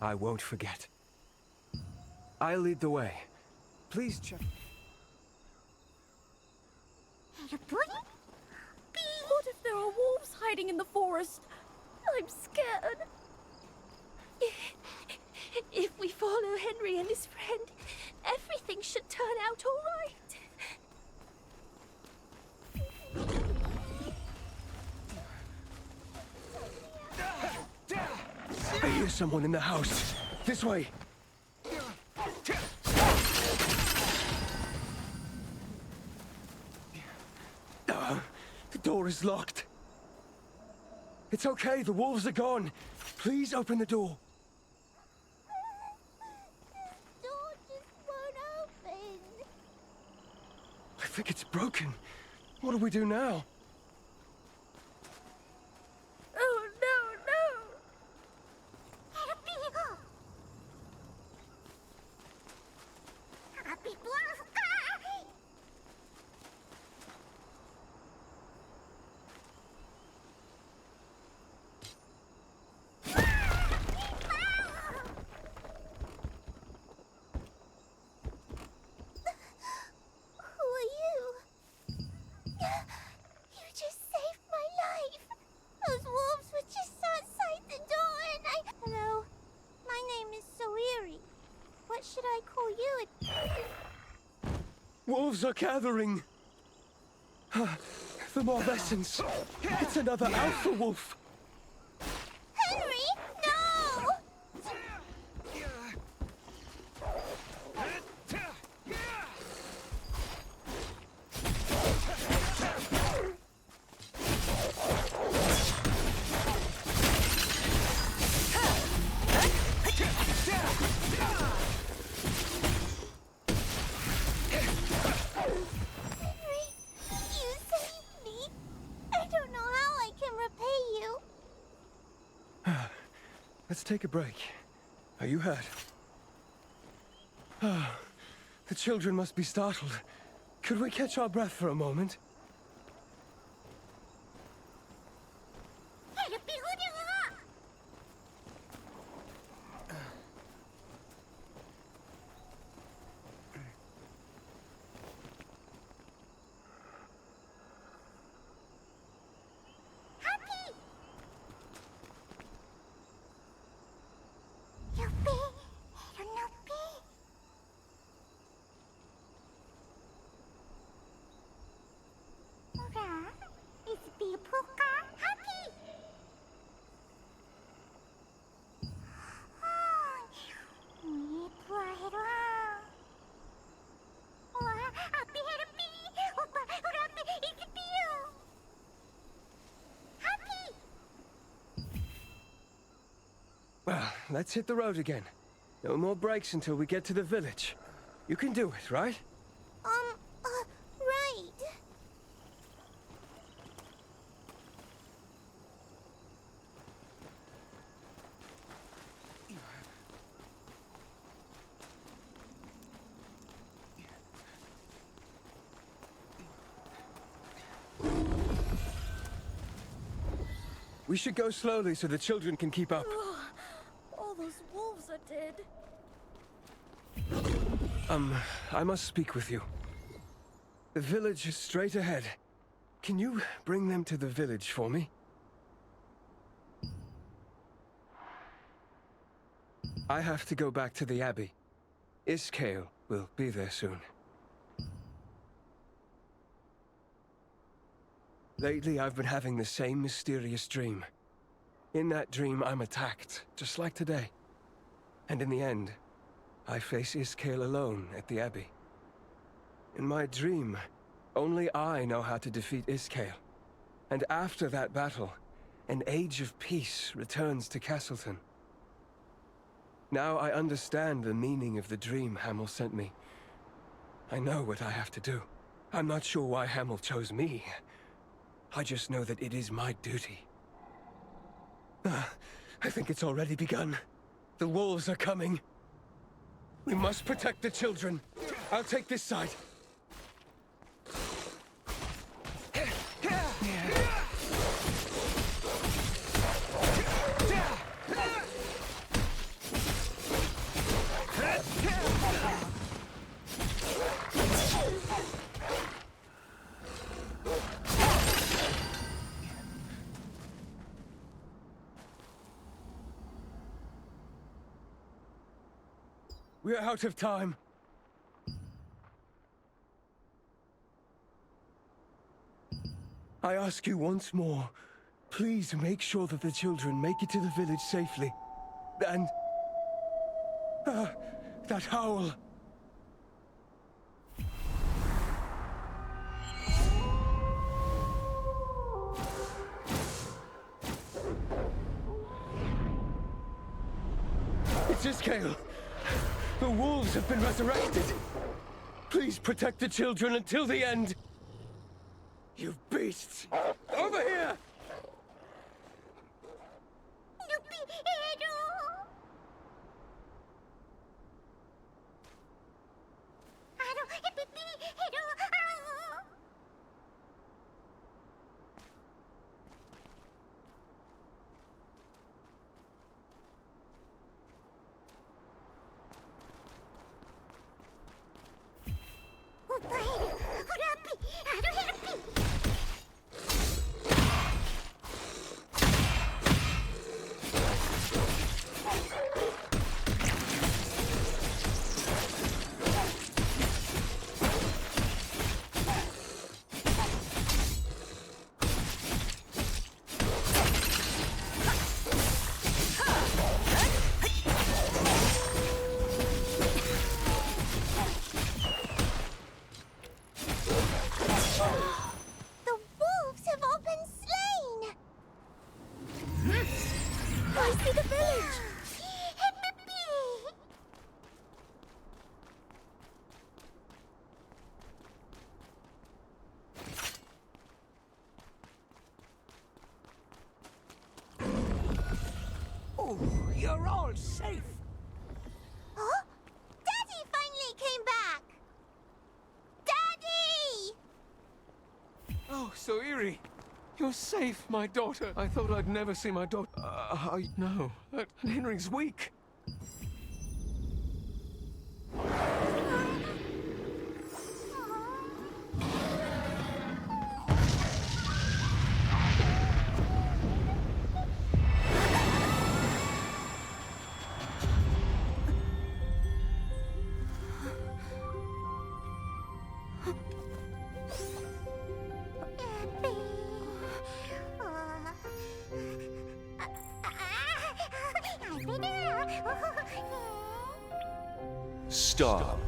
I won't forget. I'll lead the way. Please check... What if there are wolves hiding in the forest? I'm scared. If we follow Henry and his friend, everything should turn out all right. I hear someone in the house. This way. The door is locked. It's okay, the wolves are gone. Please open the door. The door just won't open. I think it's broken. What do we do now? Oh, no, no! Who are you? You just saved my life. Those wolves were just outside the door and I... Hello. My name is Soiri. What should I call you? Wolves are gathering. The Morvessens. It's another alpha wolf. Henry, no! Henry, you saved me. I don't know how I can repay you. Let's take a break. Are you hurt? The children must be startled. Could we catch our breath for a moment? Well, let's hit the road again. No more breaks until we get to the village. You can do it, right? Right. We should go slowly so the children can keep up. All those wolves are dead. I must speak with you. The village is straight ahead. Can you bring them to the village for me? I have to go back to the Abbey. Iskale will be there soon. Lately, I've been having the same mysterious dream. In that dream, I'm attacked, just like today. And in the end, I face Iskale alone at the Abbey. In my dream, only I know how to defeat Iskale. And after that battle, an age of peace returns to Castleton. Now I understand the meaning of the dream Hamel sent me. I know what I have to do. I'm not sure why Hamel chose me. I just know that it is my duty. I think it's already begun. The wolves are coming. We must protect the children. I'll take this side. We're out of time. I ask you once more, please make sure that the children make it to the village safely. And... that howl. It's Iskale. The wolves have been resurrected. Please protect the children until the end. You beasts! Over here! You're all safe. Huh? Daddy finally came back. Daddy! Oh, Soiri! You're safe, my daughter. I thought I'd never see my daughter. No, Henry's weak. Starborn,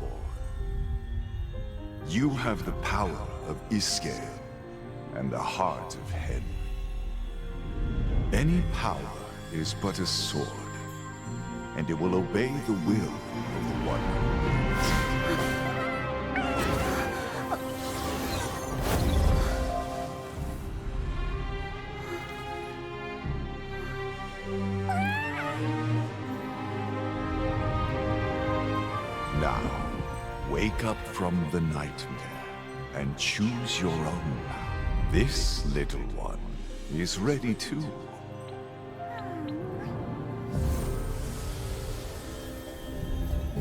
you have the power of Iskale and the heart of Henry. Any power is but a sword, and it will obey the will of the one who wields it. Now, wake up from the nightmare and choose your own path. This little one is ready too.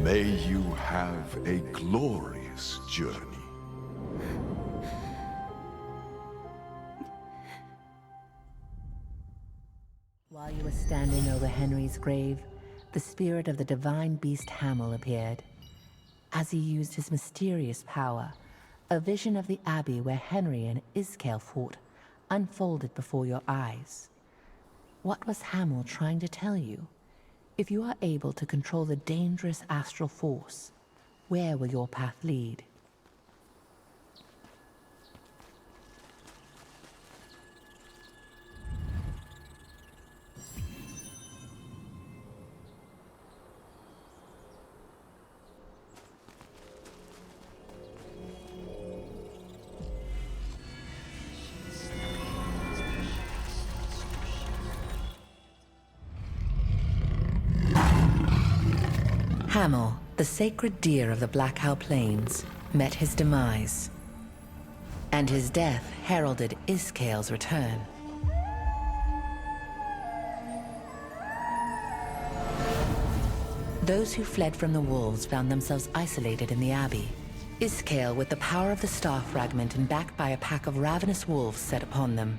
May you have a glorious journey. While you were standing over Henry's grave, the spirit of the divine beast Hamel appeared. As he used his mysterious power, a vision of the abbey where Henry and Iskael fought unfolded before your eyes. What was Hamel trying to tell you? If you are able to control the dangerous astral force, where will your path lead? Hamel, the sacred deer of the Blackhow Plains, met his demise. And his death heralded Iskael's return. Those who fled from the wolves found themselves isolated in the Abbey. Iskael, with the power of the Star Fragment and backed by a pack of ravenous wolves, set upon them.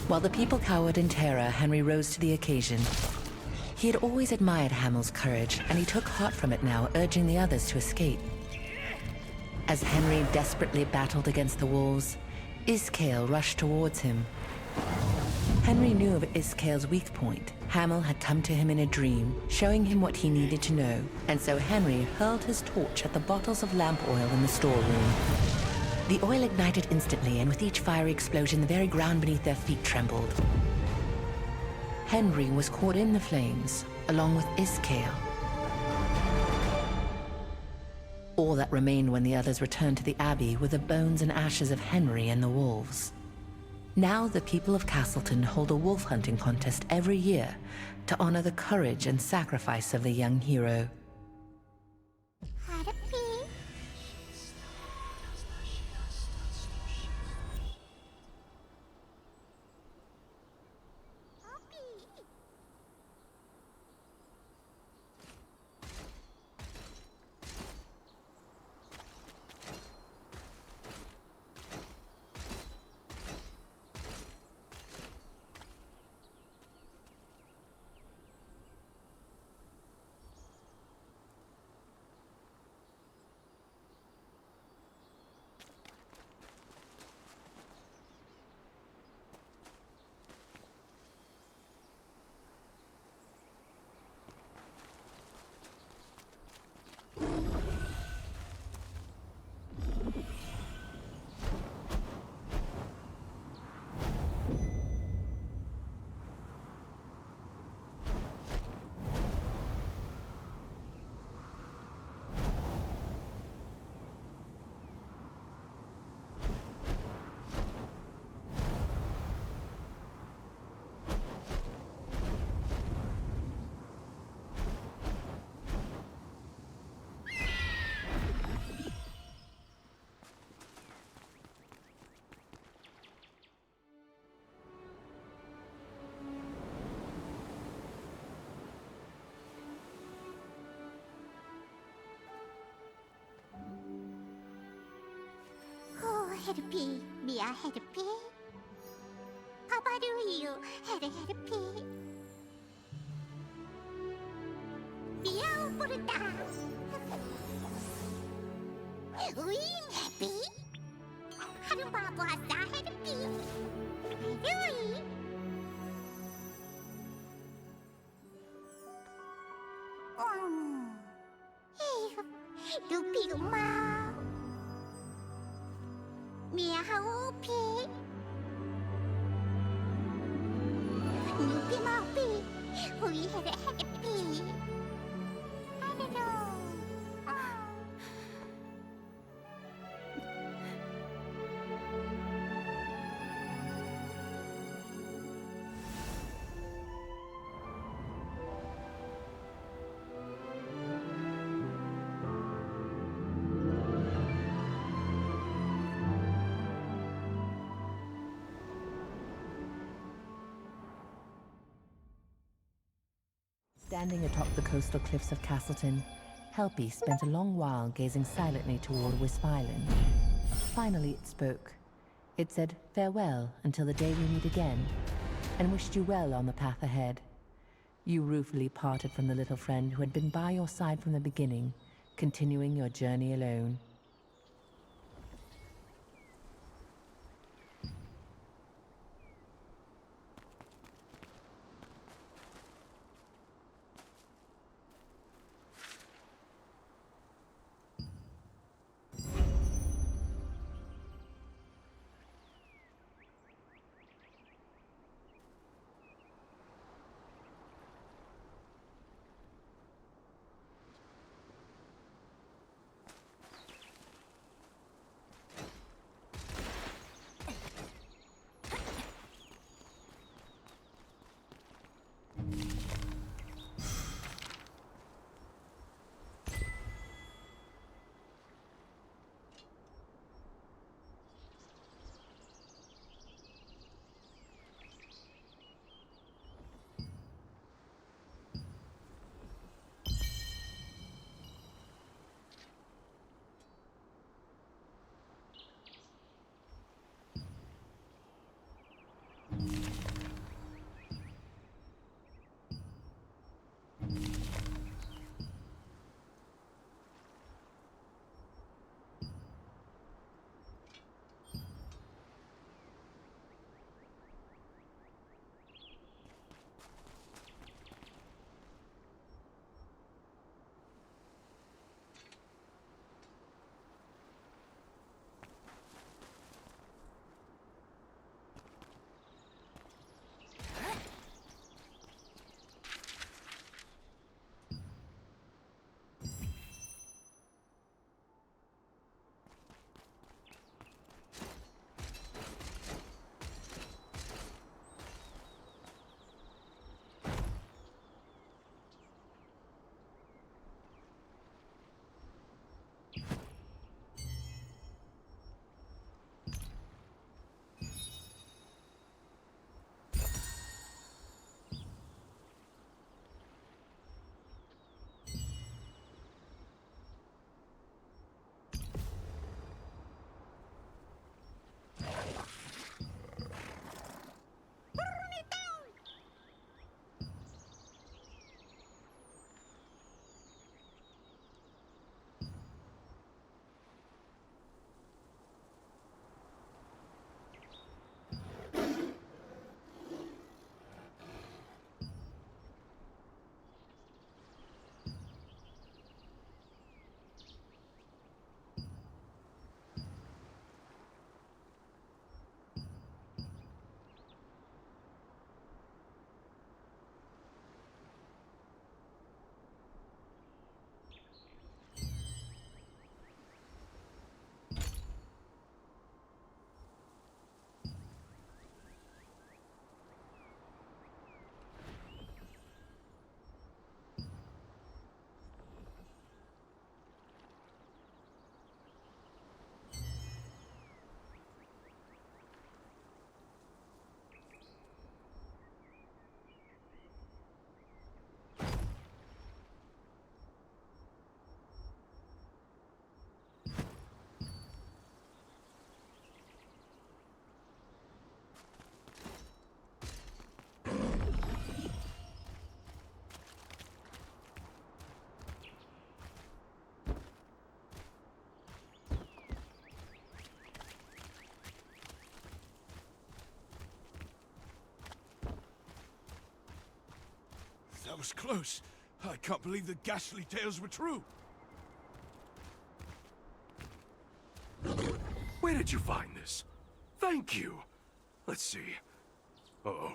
While the people cowered in terror, Henry rose to the occasion. He had always admired Hamel's courage, and he took heart from it now, urging the others to escape. As Henry desperately battled against the wolves, Iskael rushed towards him. Henry knew of Iskael's weak point. Hamel had come to him in a dream, showing him what he needed to know, and so Henry hurled his torch at the bottles of lamp oil in the storeroom. The oil ignited instantly, and with each fiery explosion, the very ground beneath their feet trembled. Henry was caught in the flames, along with Iskael. All that remained when the others returned to the Abbey were the bones and ashes of Henry and the wolves. Now the people of Castleton hold a wolf hunting contest every year to honor the courage and sacrifice of the young hero. Hedapee, Mia Hedapee. How do you, Hedapee? Mia Burta. Wing happy. Harubabu Hasa Hedapee. Really? Hey, Dupi Ma. Mia Haupi. Nupi Maupi. We had a happy. I don't know. Standing atop the coastal cliffs of Castleton, Helpy spent a long while gazing silently toward Wisp Island. Finally it spoke. It said farewell until the day we meet again, and wished you well on the path ahead. You ruefully parted from the little friend who had been by your side from the beginning, continuing your journey alone. That was close. I can't believe the ghastly tales were true. Where did you find this? Thank you. Let's see. Uh-oh.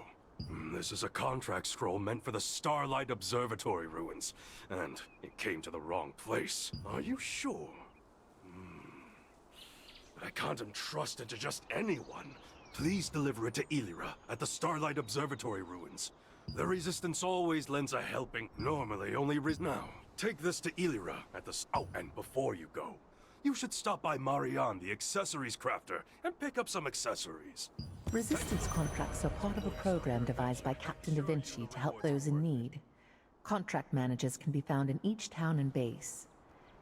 This is a contract scroll meant for the Starlight Observatory ruins, and it came to the wrong place. Are you sure? I can't entrust it to just anyone. Please deliver it to Elira at the Starlight Observatory ruins. The Resistance always lends a helping, normally only now. Take this to Elira at the Oh, and before you go, you should stop by Marianne, the accessories crafter, and pick up some accessories. Resistance contracts are part of a program devised by Captain Da Vinci to help those in need. Contract managers can be found in each town and base.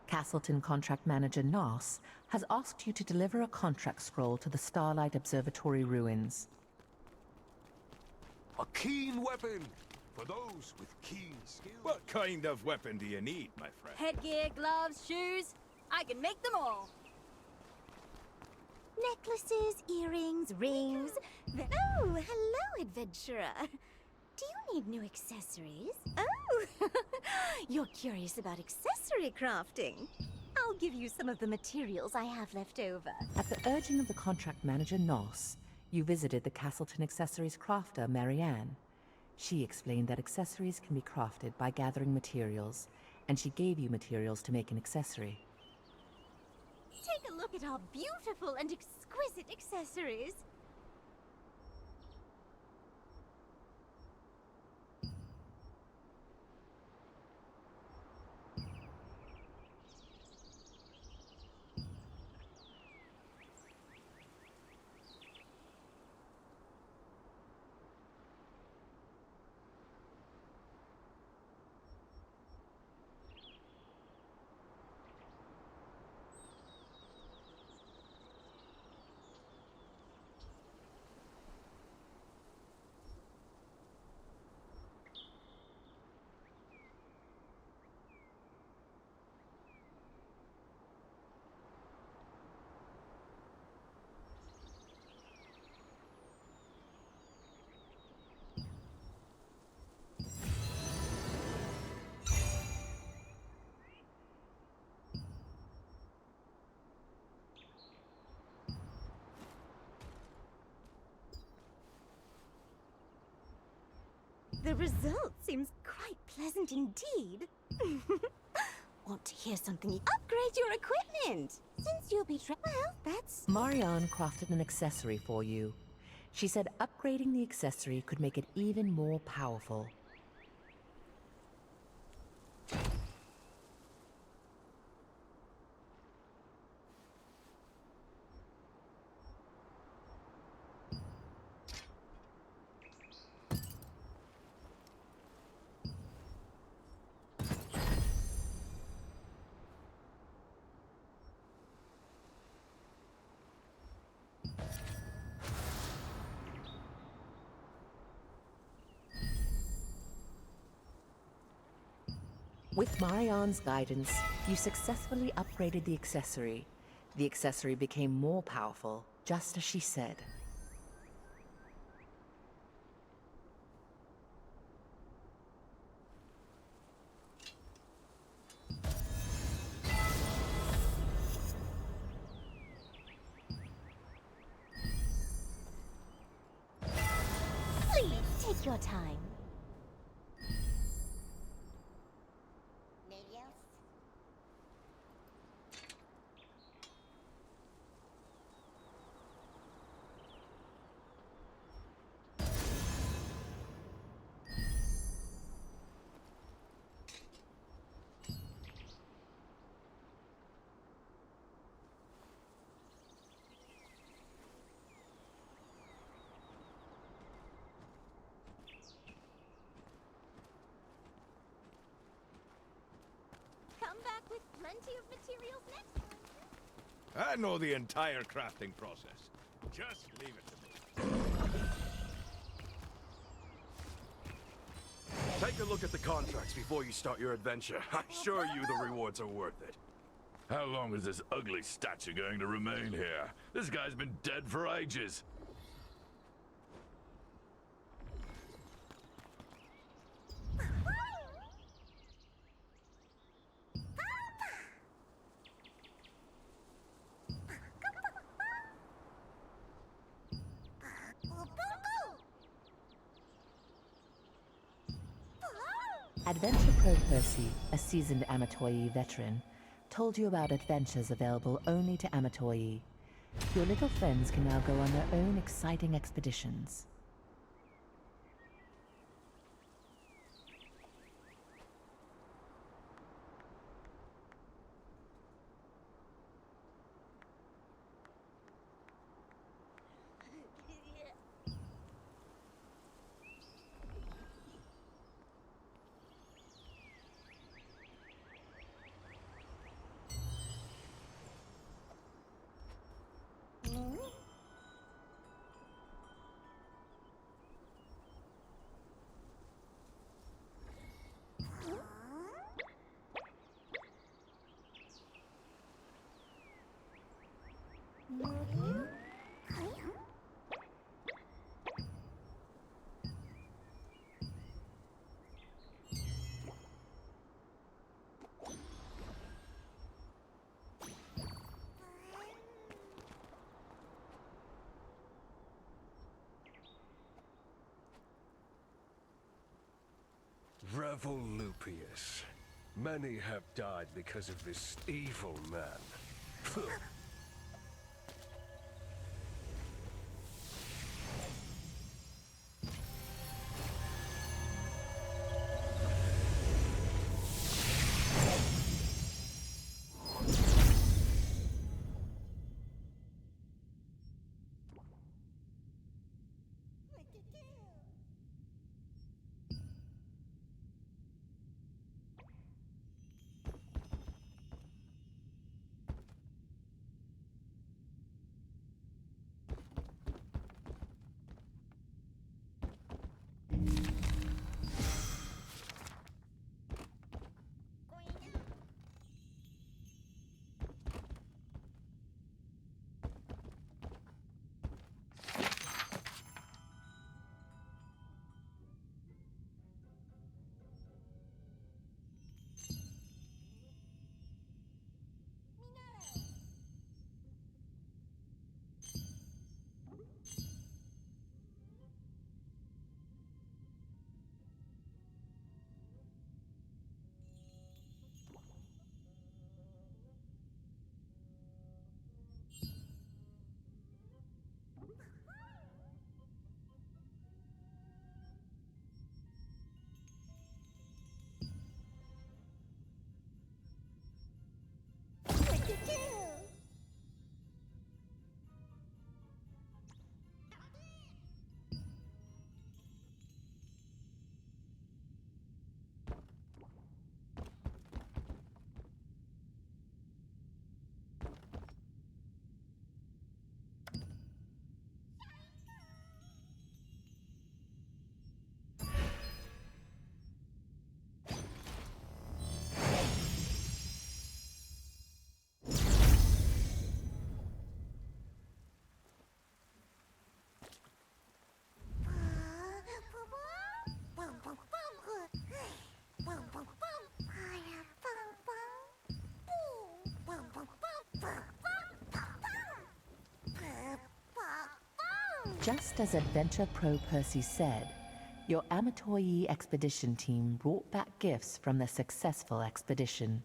Castleton Contract Manager Nos has asked you to deliver a contract scroll to the Starlight Observatory ruins. A keen weapon for those with keen skills. What kind of weapon do you need, my friend? Headgear, gloves, shoes. I can make them all. Necklaces, earrings, rings. Oh, hello, adventurer. Do you need new accessories? Oh, you're curious about accessory crafting. I'll give you some of the materials I have left over. At the urging of the contract manager Nos, you visited the Castleton Accessories crafter, Marianne. She explained that accessories can be crafted by gathering materials, and she gave you materials to make an accessory. Take a look at our beautiful and exquisite accessories. The result seems quite pleasant indeed. Want to hear something? Upgrade your equipment! Since you'll be well, that's... Marianne crafted an accessory for you. She said upgrading the accessory could make it even more powerful. With Marianne's guidance, you successfully upgraded the accessory. The accessory became more powerful, just as she said. Please, take your time. Come back with plenty of materials next time. I know the entire crafting process. Just leave it to me. Take a look at the contracts before you start your adventure. I assure you the rewards are worth it. How long is this ugly statue going to remain here? This guy's been dead for ages. Adventure Pro Percy, a seasoned Amatoyi veteran, told you about adventures available only to Amatoyi. Your little friends can now go on their own exciting expeditions. Revolupius. Many have died because of this evil man. Just as Adventure Pro Percy said, your Amatoyi expedition team brought back gifts from their successful expedition.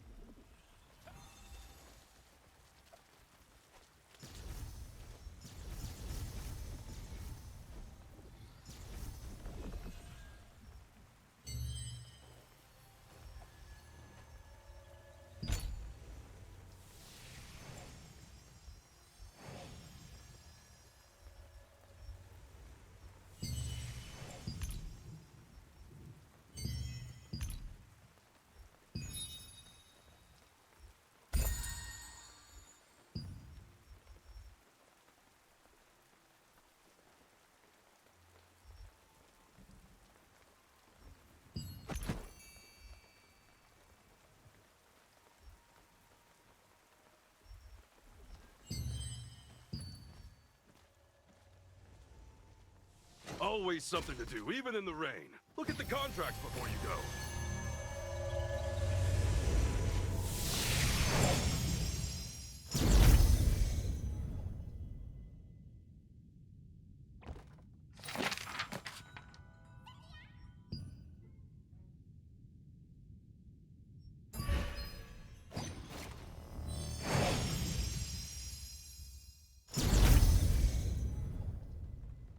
Always something to do, even in the rain. Look at the contracts before you go.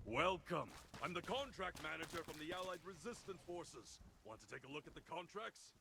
Welcome. I'm the contract manager from the Allied Resistance Forces. Want to take a look at the contracts?